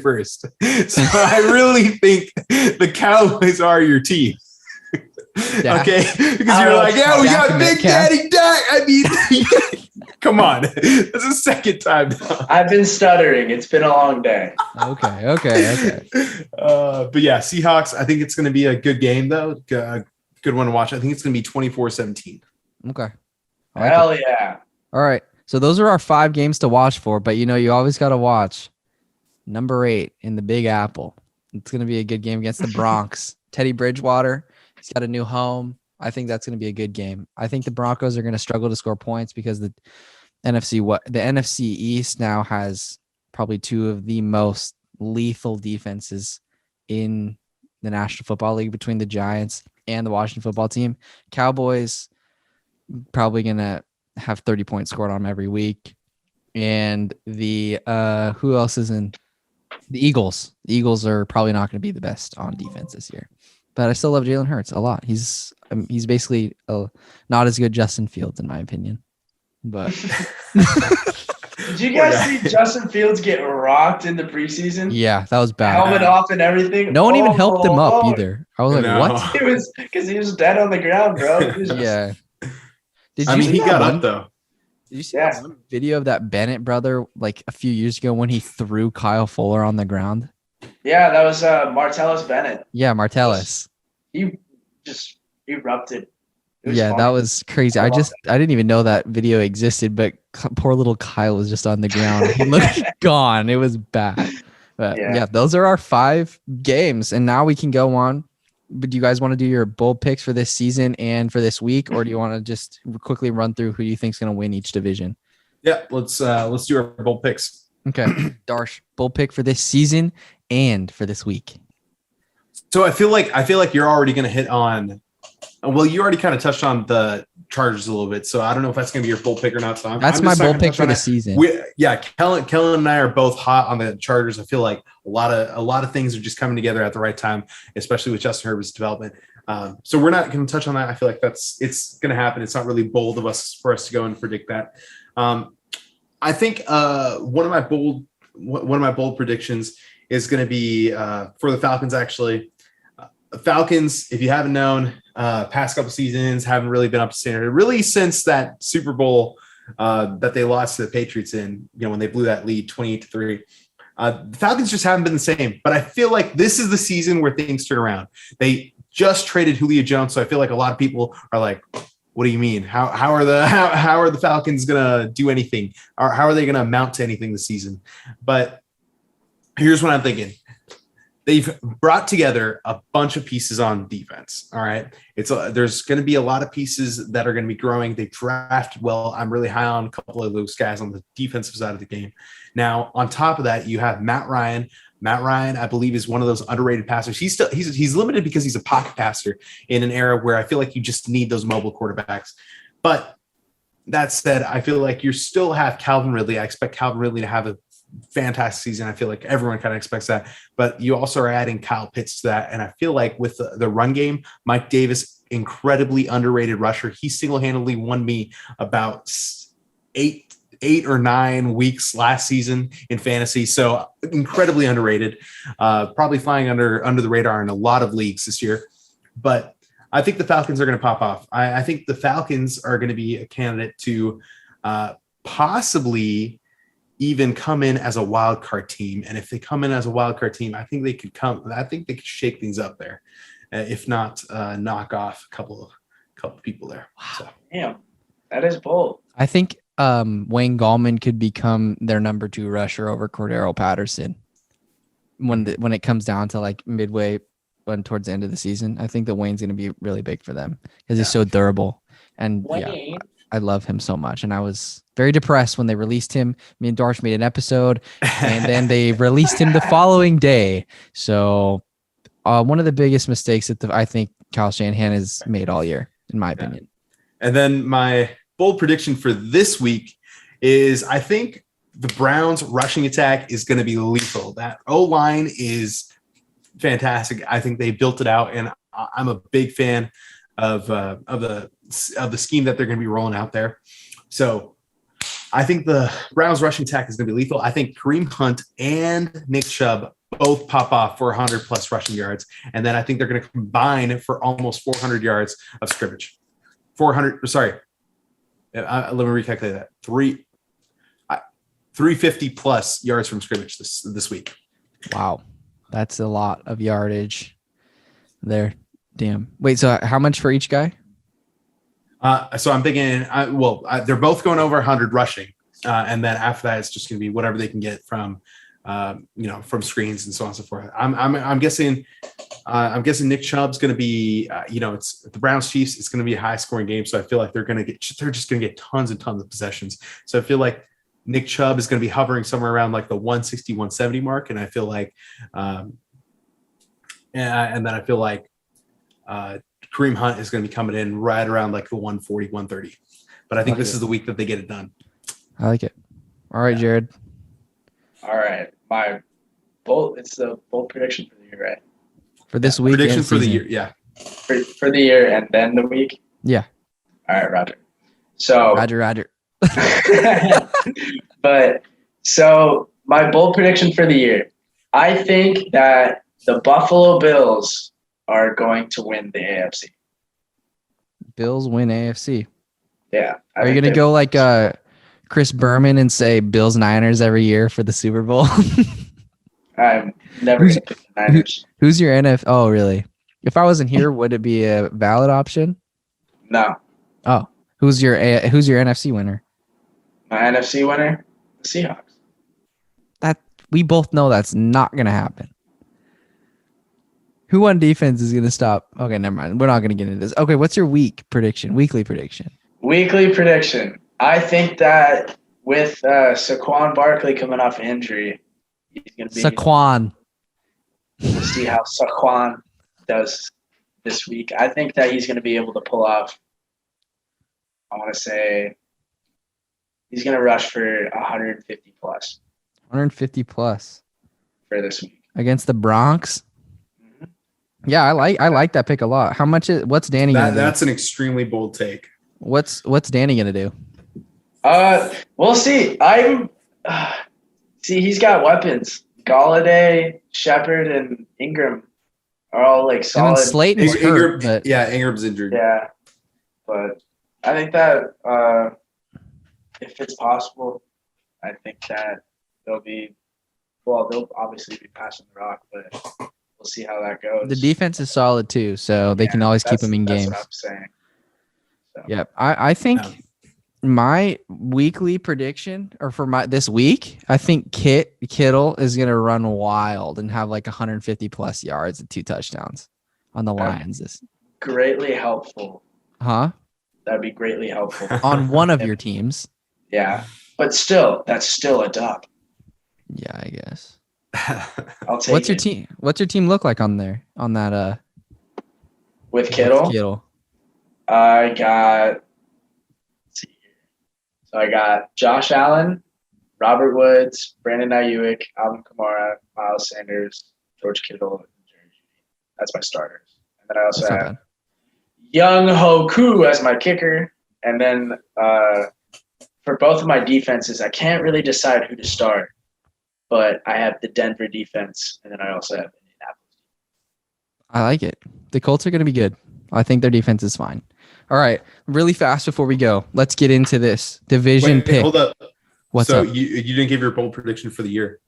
first. So I really think the Cowboys are your team. Okay, because you're like, yeah, we got Big Daddy Dak. I mean, come on, that's the second time now. I've been stuttering. It's been a long day. Okay. But yeah, Seahawks. I think it's going to be a good game, though. Good one to watch. I think it's going to be 24-17. Okay. Hell yeah! All right. So those are our 5 games to watch for. But you always got to watch number 8 in the Big Apple. It's going to be a good game against the Bronx. Teddy Bridgewater He's got a new home. I think that's going to be a good game. I think the Broncos are going to struggle to score points because the NFC East now has probably two of the most lethal defenses in the National Football League between the Giants and the Washington Football Team. Cowboys probably going to have 30 points scored on them every week. And the who else is in? The Eagles. The Eagles are probably not going to be the best on defense this year. But I still love Jalen Hurts a lot. He's basically not as good Justin Fields in my opinion. But did you guys see Justin Fields get rocked in the preseason? Yeah, that was bad. Helmet off and everything. No one even helped him up either. I was like, what? It was because he was dead on the ground, bro. Yeah. He got up though. Did you see that one video of that Bennett brother like a few years ago when he threw Kyle Fuller on the ground? Yeah, that was Martellus Bennett. Yeah, Martellus. He just erupted. Yeah, that was crazy. I didn't even know that video existed, but poor little Kyle was just on the ground. He looked gone. It was bad. But yeah, those are our 5 games. And now we can go on. But do you guys want to do your bold picks for this season and for this week? Or do you want to just quickly run through who you think is going to win each division? Yeah, let's do our bold picks. Okay. Darsh, bold pick for this season and for this week. So I feel like you're already going to hit on. Well, you already kind of touched on the Chargers a little bit, so I don't know if that's going to be your bold pick or not. So that's my bold pick for the season. Kellan and I are both hot on the Chargers. I feel like a lot of things are just coming together at the right time, especially with Justin Herbert's development. So we're not going to touch on that. I feel like it's going to happen. It's not really bold of us for us to go and predict that. I think one of my bold predictions is going to be for the Falcons. Actually, Falcons, if you haven't known, past couple seasons haven't really been up to standard. Really, since that Super Bowl that they lost to the Patriots in, when they blew that lead 28-3. The Falcons just haven't been the same. But I feel like this is the season where things turn around. They just traded Julio Jones, so I feel like a lot of people are like, "What do you mean? How are the Falcons gonna do anything? Or how are they gonna amount to anything this season?" But here's what I'm thinking. They've brought together a bunch of pieces on defense. All right. There's going to be a lot of pieces that are going to be growing. They drafted well. I'm really high on a couple of those guys on the defensive side of the game. Now, on top of that, you have Matt Ryan. Matt Ryan, I believe, is one of those underrated passers. He's limited because he's a pocket passer in an era where I feel like you just need those mobile quarterbacks. But that said, I feel like you still have Calvin Ridley. I expect Calvin Ridley to have a fantastic season. I feel like everyone kind of expects that, but you also are adding Kyle Pitts to that. And I feel like with the run game, Mike Davis, incredibly underrated rusher. He single-handedly won me about eight or 9 weeks last season in fantasy. So incredibly underrated, probably flying under the radar in a lot of leagues this year. But I think the Falcons are going to pop off. I think the Falcons are going to be a candidate to possibly even come in as a wild card team. And if they come in as a wild card team, I think they could shake things up there. If not, knock off a couple of people there. Wow. So. Damn, that is bold. I think Wayne Gallman could become their number 2 rusher over Cordero Patterson when it comes down to like midway towards the end of the season. I think that Wayne's going to be really big for them because he's so durable. And I love him so much. And I was very depressed when they released him. Me and Darsh made an episode and then they released him the following day. So one of the biggest mistakes that I think Kyle Shanahan has made all year, in my opinion. And then my bold prediction for this week is I think the Browns rushing attack is going to be lethal. That O-line is fantastic. I think they built it out, and I'm a big fan of the scheme that they're going to be rolling out there. So I think the Browns rushing attack is going to be lethal. I think Kareem Hunt and Nick Chubb both pop off for 100 plus rushing yards. And then I think they're going to combine for almost 400 yards of scrimmage. 400. Sorry. Let me recalculate that. 350 plus yards from scrimmage this week. Wow. That's a lot of yardage there. Damn. Wait, so how much for each guy? So I'm thinking, they're both going over 100 rushing. And then after that, it's just going to be whatever they can get from from screens and so on and so forth. I'm guessing Nick Chubb's going to be, it's the Browns Chiefs. It's going to be a high scoring game. So I feel like they're just going to get tons and tons of possessions. So I feel like Nick Chubb is going to be hovering somewhere around like the 160, 170 mark. And I feel like, and then I feel like Kareem Hunt is going to be coming in right around like the 140, 130. But I think this is the week that they get it done. I like it. All right, Jared. All right. It's the bold prediction for the year, right? For this week. Prediction for the year, yeah. For the year and then the week? Yeah. All right, Roger. So Roger. But so my bold prediction for the year, I think that the Buffalo Bills are going to win the AFC. Bills win AFC. Yeah. Are you gonna go like Chris Berman and say Bills Niners every year for the Super Bowl? I'm never gonna pick the Niners. Who's your NFL? Oh, really? If I wasn't here, would it be a valid option? No. Oh, who's your NFC winner? My NFC winner, the Seahawks. That we both know that's not gonna happen. Who on defense is gonna stop? Okay, never mind. We're not gonna get into this. Okay, what's your weekly prediction? Weekly prediction. I think that with Saquon Barkley coming off injury, he's gonna be Saquon. We'll see how Saquon does this week. I think that he's gonna be able to pull off. I want to say he's gonna rush for 150 plus. 150 plus for this week against the Bronx. Yeah, I like that pick a lot. What's Danny gonna do? That's an extremely bold take. What's Danny gonna do? We'll see. He's got weapons. Galladay, Shepard, and Ingram are all like solid. And then Slayton's hurt, but Ingram's injured. Yeah, but I think that if it's possible, I think that they'll obviously be passing the rock, but we'll see how that goes. The defense is solid too, so they can always keep them in games. That's what I'm saying. So. Yep. I think my weekly prediction, or for this week, I think Kittle is going to run wild and have like 150 plus yards and 2 touchdowns on the Lions. Greatly helpful. Huh? That'd be greatly helpful. On one of your teams. Yeah. But still, that's still a dub. Yeah, I guess. I'll take What's your team? What's your team look like on that with Kittle? With Kittle. I got Josh Allen, Robert Woods, Brandon Ayuk, Alvin Kamara, Miles Sanders, George Kittle, and Jerry Jeudy. That's my starters. And then I also have Young Hoku as my kicker. And then for both of my defenses, I can't really decide who to start. But I have the Denver defense, and then I also have Indianapolis. I like it. The Colts are going to be good. I think their defense is fine. All right, really fast before we go, let's get into this division pick. Hold up. What's up? So you didn't give your bold prediction for the year.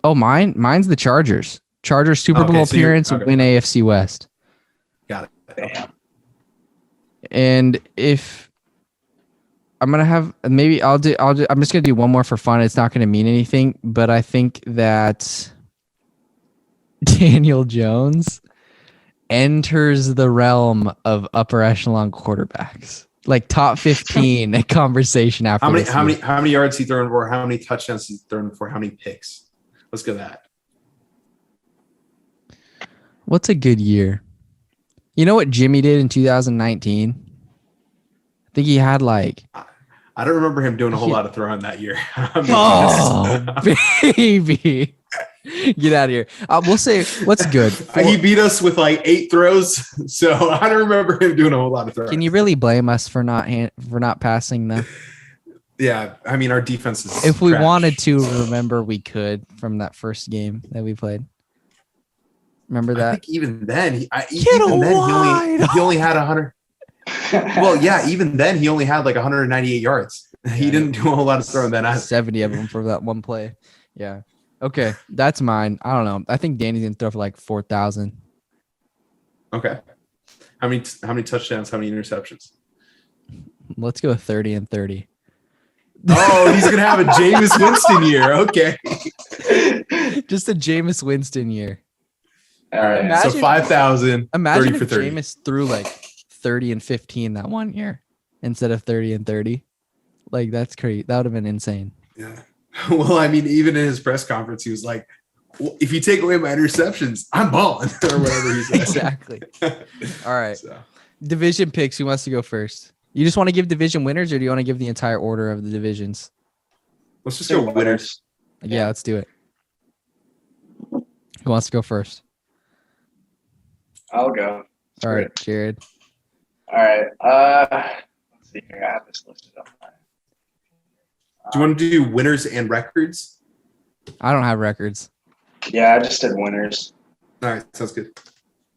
Oh, mine's the Chargers. Chargers Super Bowl appearance, win AFC West. Got it. Damn. And if I'm gonna have I'm just gonna do one more for fun. It's not gonna mean anything, but I think that Daniel Jones enters the realm of upper echelon quarterbacks, like top 15 conversation after. How many yards he thrown for? How many touchdowns he thrown for? How many picks? Let's go that. What's a good year? You know what Jimmy did in 2019? I think he had like. I don't remember him doing a whole lot of throwing that year. Baby. Get out of here. We'll say what's good. He beat us with like 8 throws, so I don't remember him doing a whole lot of throws. Can you really blame us for not passing them? Yeah, I mean our defense is. If we wanted to, remember we could from that first game that we played. Remember that? I think even then, he only had 100. Well, yeah, even then he only had like 198 yards. He didn't do a whole lot of throwing then. 70 of them for that one play. Yeah. Okay, that's mine. I don't know. I think Danny's gonna throw for like 4,000. Okay. How many touchdowns? How many interceptions? Let's go 30 and 30. Oh, he's gonna have a Jameis Winston year. Okay. Just a Jameis Winston year. All right. Imagine- So 5,000. Imagine 30 if for 30. Jameis threw like 30 and 15 that one year instead of 30 and 30. Like that's crazy. That would have been insane. Yeah. Well, I mean, even in his press conference, he was like, well, if you take away my interceptions, I'm balling, or whatever he said. Exactly. All right. So, Division picks. Who wants to go first? You just want to give division winners, or do you want to give the entire order of the divisions? let's just go winners. Yeah, let's do it. Who wants to go first? I'll go. All right, Jared. All right. Let's see here. I have this listed up. Do you want to do winners and records? I don't have records. Yeah, I just did winners. All right, sounds good.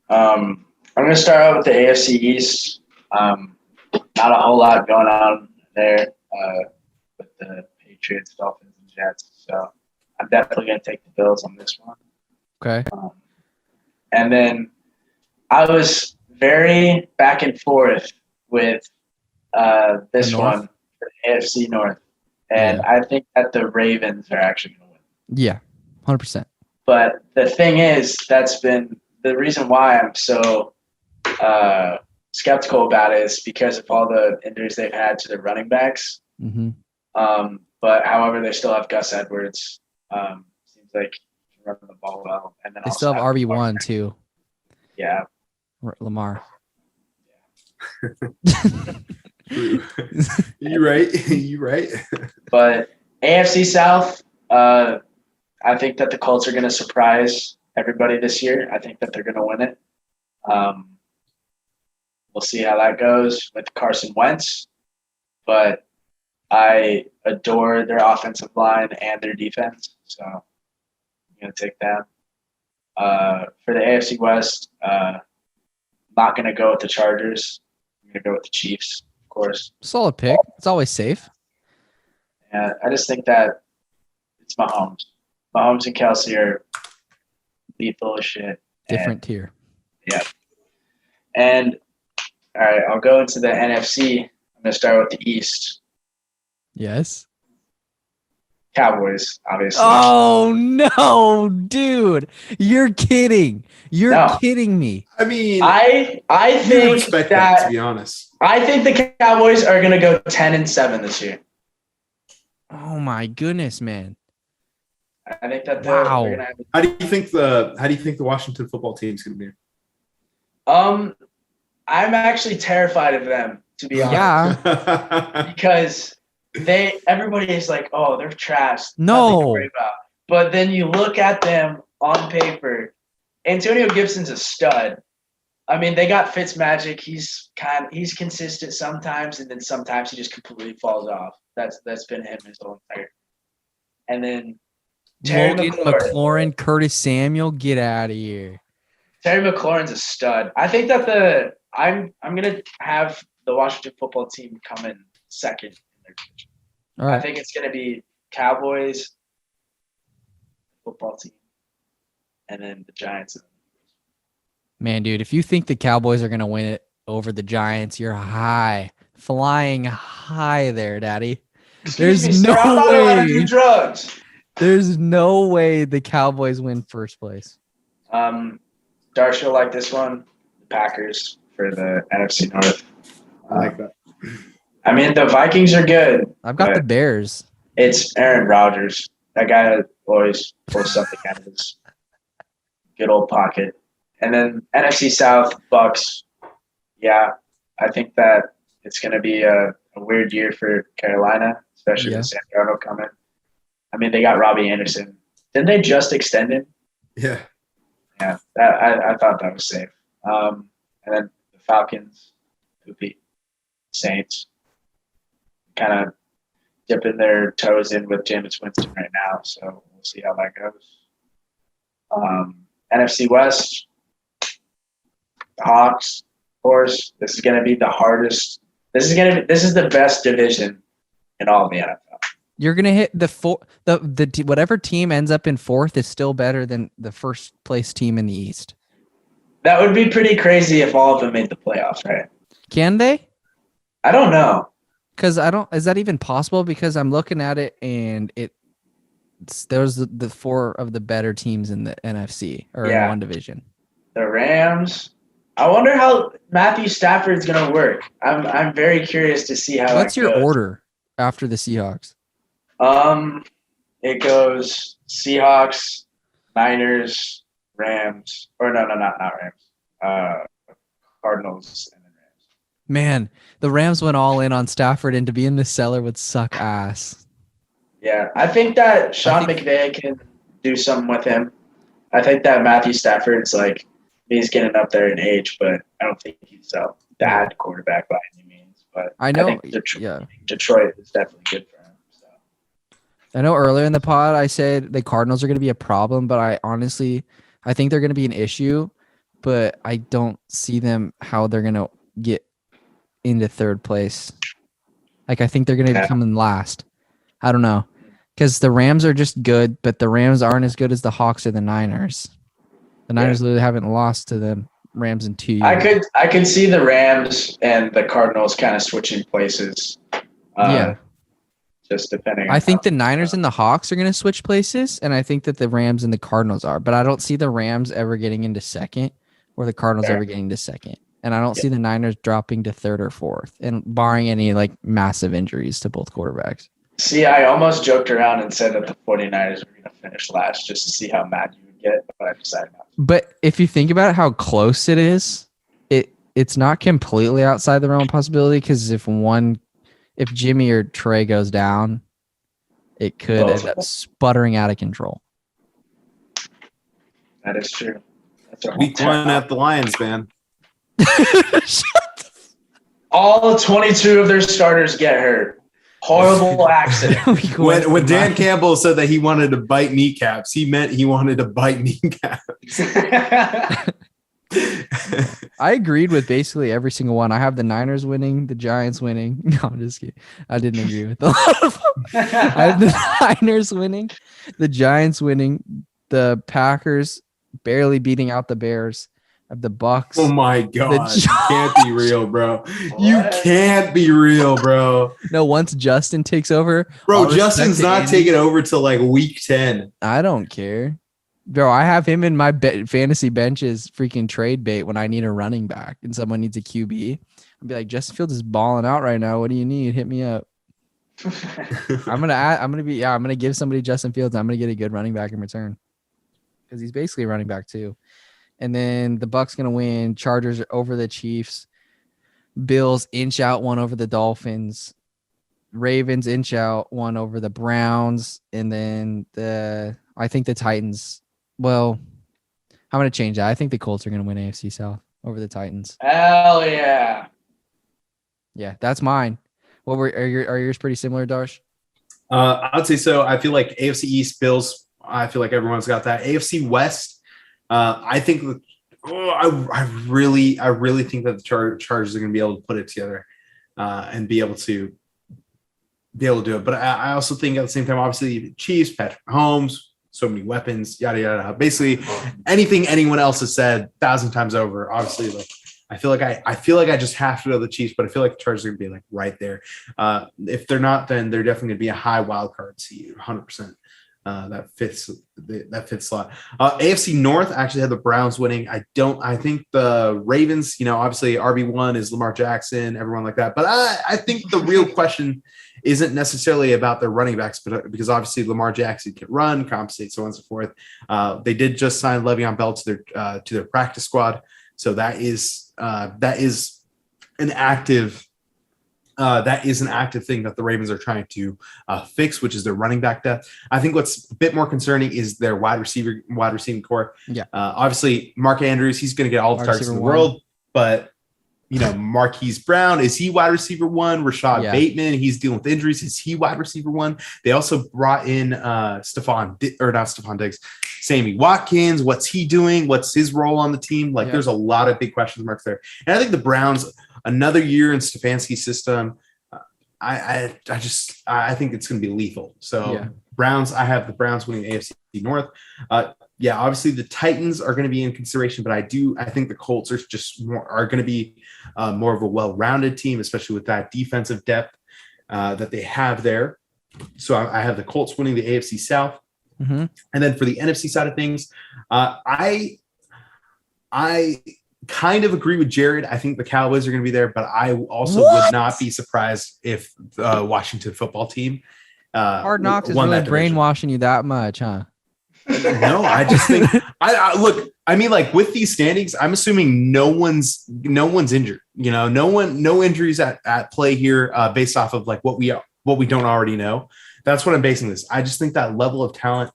I'm going to start out with the AFC East. Not a whole lot going on there with the Patriots, Dolphins, and Jets. So I'm definitely going to take the Bills on this one. Okay. And then I was very back and forth with this one for the AFC North. And I think that the Ravens are actually going to win. Yeah, 100%. But the thing is, that's been the reason why I'm so skeptical about it is because of all the injuries they've had to their running backs. Mm-hmm. But however, they still have Gus Edwards. Seems like he can run the ball well. And then They still have RB1 too. Yeah. Lamar. You right. You right. But AFC South, I think that the Colts are going to surprise everybody this year. I think that they're going to win it. We'll see how that goes with Carson Wentz. But I adore their offensive line and their defense. So I'm going to take them. For the AFC West, not going to go with the Chargers. I'm going to go with the Chiefs, of course. Solid pick. It's always safe. And I just think that it's Mahomes. Mahomes and Kelsey are lethal as shit. Different tier. Yeah. And, all right, I'll go into the NFC. I'm going to start with the East. Yes. Cowboys, obviously. Oh, no, dude. You're kidding. You're kidding me. I mean, I I think respect that to be honest. I think the Cowboys are going to go 10-7 this year. Oh, my goodness, man. I think that Wow. they're going to have How do you think the Washington football team is going to be? I'm actually terrified of them, to be honest. Yeah. Because everybody is like, oh, they're trash. No. Nothing to worry about. But then you look at them on paper. Antonio Gibson's a stud. I mean, they got Fitzmagic. He's consistent sometimes, and then sometimes he just completely falls off. That's been him his whole entire. And then Terry Logan McLaurin, Curtis Samuel, get out of here. Terry McLaurin's a stud. I think that I'm gonna have the Washington football team come in second in their division. All right. I think it's gonna be Cowboys, football team, and then the Giants. Man, dude, if you think the Cowboys are going to win it over the Giants, you're flying high there, Daddy. There's no way. Drugs. There's no way the Cowboys win first place. Darsh will like this one. The Packers for the NFC North. I like that. I mean, the Vikings are good. I've got the Bears. It's Aaron Rodgers. That guy always pulls something out of his good old pocket. And then NFC South, Bucks. Yeah, I think that it's going to be a weird year for Carolina, especially with Sam Darnold coming. I mean, they got Robbie Anderson. Didn't they just extend him? Yeah. Yeah, I thought that was safe. And then the Falcons, poopy Saints, kind of dipping their toes in with Jameis Winston right now, so we'll see how that goes. NFC West, the Hawks, of course. This is going to be the hardest. This is the best division in all of the NFL. You're gonna hit the whatever team ends up in fourth is still better than the first place team in the East. That would be pretty crazy if all of them made the playoffs, right? Can they? I don't know. Because I don't. Is that even possible? Because I'm looking at it and there's the four of the better teams in the NFC or in one division. The Rams. I wonder how Matthew Stafford's gonna work. I'm very curious to see how. What's your order after the Seahawks? It goes Seahawks, Niners, Rams, or no, not Rams. Cardinals and then Rams. Man, the Rams went all in on Stafford, and to be in the cellar would suck ass. Yeah, I think that Sean McVay can do something with him. I think that Matthew Stafford's like he's getting up there in age, but I don't think he's a bad quarterback by any means. But I know, think Detroit is definitely good for him. So. I know earlier in the pod I said the Cardinals are going to be a problem, but I think they're going to be an issue, but I don't see them how they're going to get into third place. Like I think they're going to come in last. I don't know. Because the Rams are just good, but the Rams aren't as good as the Hawks or the Niners. The Niners literally haven't lost to the Rams in 2 years. I could see the Rams and the Cardinals kind of switching places. Just depending. I think the Niners and the Hawks are going to switch places, and I think that the Rams and the Cardinals are. But I don't see the Rams ever getting into second or the Cardinals ever getting to second. And I don't see the Niners dropping to third or fourth, and barring any like massive injuries to both quarterbacks. See, I almost joked around and said that the 49ers were going to finish last just to see how mad you would get, but I decided not to. But if you think about how close it is, it's not completely outside the realm of possibility because if Jimmy or Trey goes down, it could end up sputtering out of control. That is true. Week 1 at the Lions, man. All 22 of their starters get hurt. Horrible accident. When Dan Campbell said that he wanted to bite kneecaps, he meant he wanted to bite kneecaps. I agreed with basically every single one. I have the Niners winning, the Giants winning. No, I'm just kidding. I didn't agree with a lot of them. I have the Niners winning, the Giants winning, the Packers barely beating out the Bears. Of the Bucks. Oh my God. You can't be real, bro. You can't be real, bro. No, once Justin takes over. Bro, Justin's not taking over till like week 10. I don't care. Bro, I have him in my fantasy benches freaking trade bait when I need a running back and someone needs a QB. I'll be like, Justin Fields is balling out right now. What do you need? Hit me up. I'm gonna give somebody Justin Fields. I'm gonna get a good running back in return. Because he's basically a running back too. And then the Bucks going to win. Chargers over the Chiefs. Bills inch out one over the Dolphins. Ravens inch out one over the Browns. And then I think the Titans. Well, I'm going to change that. I think the Colts are going to win AFC South over the Titans. Hell yeah. Yeah, that's mine. Are yours pretty similar, Darsh? I'd say so. I feel like AFC East, Bills. I feel like everyone's got that. AFC West. I think I really think that the Chargers are going to be able to put it together and be able to do it. But I also think at the same time, obviously, Chiefs, Patrick Mahomes, so many weapons, yada yada. Basically, anything anyone else has said 1,000 times over. Obviously, like I feel like I just have to go the Chiefs, but I feel like the Chargers are going to be like right there. If they're not, then they're definitely going to be a high wild card seed, 100%. That fits slot. AFC North actually had the Browns winning. I think the Ravens, obviously RB1 is Lamar Jackson, everyone like that. But I think the real question isn't necessarily about their running backs, but because obviously Lamar Jackson can run, compensate, so on and so forth. They did just sign Le'Veon Bell to their practice squad, so that is an active. That is an active thing that the Ravens are trying to fix, which is their running back depth. I think what's a bit more concerning is their wide receiving core. Yeah. Obviously, Mark Andrews, he's going to get all the targets in the world, but Marquise Brown, is he wide receiver 1? Rashad Bateman, he's dealing with injuries. Is he wide receiver 1? They also brought in Sammy Watkins. What's he doing? What's his role on the team? There's a lot of big question marks there. And I think the Browns, another year in Stefanski's system, I think it's going to be lethal. So Browns, I have the Browns winning AFC North. Obviously the Titans are going to be in consideration, but I think the Colts are going to be more of a well-rounded team, especially with that defensive depth. that they have there. So I have the Colts winning the AFC South. Mm-hmm. And then for the NFC side of things, I kind of agree with Jared. I think the Cowboys are going to be there, but I also would not be surprised if the Washington football team Hard Knocks is really brainwashing you that much, huh? No, I just think I look. I mean, like with these standings, I'm assuming no one's injured. You know, no injuries at play here based off of like what we don't already know. That's what I'm basing this. I just think that level of talent,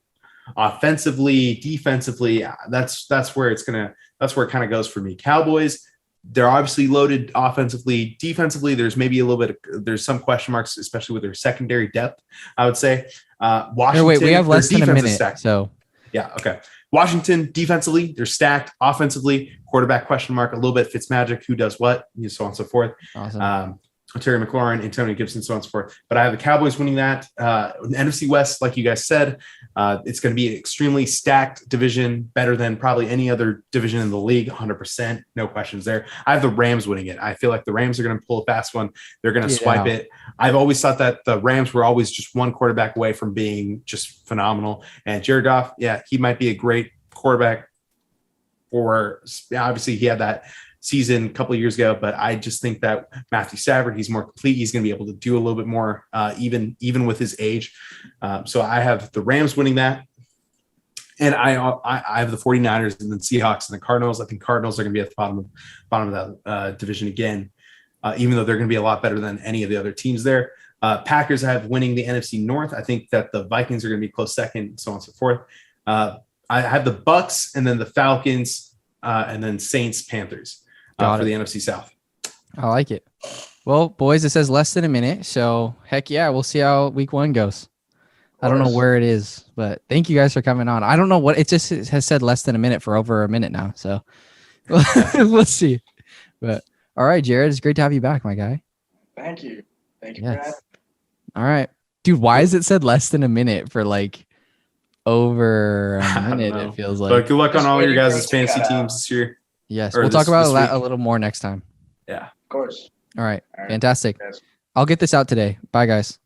offensively, defensively, that's where it kind of goes for me. Cowboys, they're obviously loaded offensively. Defensively, there's maybe a little bit there's some question marks, especially with their secondary depth. I would say Washington. Wait, we have less than a minute, so. Yeah. Okay. Washington defensively, they're stacked. Offensively, quarterback question mark, a little bit Fitzmagic, who does what, so on and so forth. Awesome. Terry McLaurin, Antonio Gibson, so on and so forth. But I have the Cowboys winning that. The NFC West, like you guys said, it's going to be an extremely stacked division, better than probably any other division in the league, 100%, no questions there. I have the Rams winning it. I feel like the Rams are going to pull a fast one. They're going to swipe it. I've always thought that the Rams were always just one quarterback away from being just phenomenal. And Jared Goff, yeah, he might be a great quarterback. Obviously, he had that season a couple of years ago, but I just think that Matthew Stafford, he's more complete. He's going to be able to do a little bit more, even with his age. So I have the Rams winning that. And I have the 49ers and then Seahawks and the Cardinals. I think Cardinals are going to be at the bottom of that division again, even though they're going to be a lot better than any of the other teams there. Packers I have winning the NFC North. I think that the Vikings are going to be close second, so on and so forth. I have the Bucks and then the Falcons and then Saints, Panthers. For the NFC South. I like it. Well, boys, it says less than a minute. So heck yeah, we'll see how week 1 goes. I don't know where it is, but thank you guys for coming on. I don't know what it just has said less than a minute for over a minute now. So we'll see. But all right, Jared, it's great to have you back, my guy. Thank you. Thank you for having me. All right. Dude, why is it said less than a minute for like over a minute? It feels like. But good luck on all your guys' fantasy teams this year. Yes, we'll talk about that a little more next time. Yeah, of course. All right. Fantastic. I'll get this out today. Bye, guys.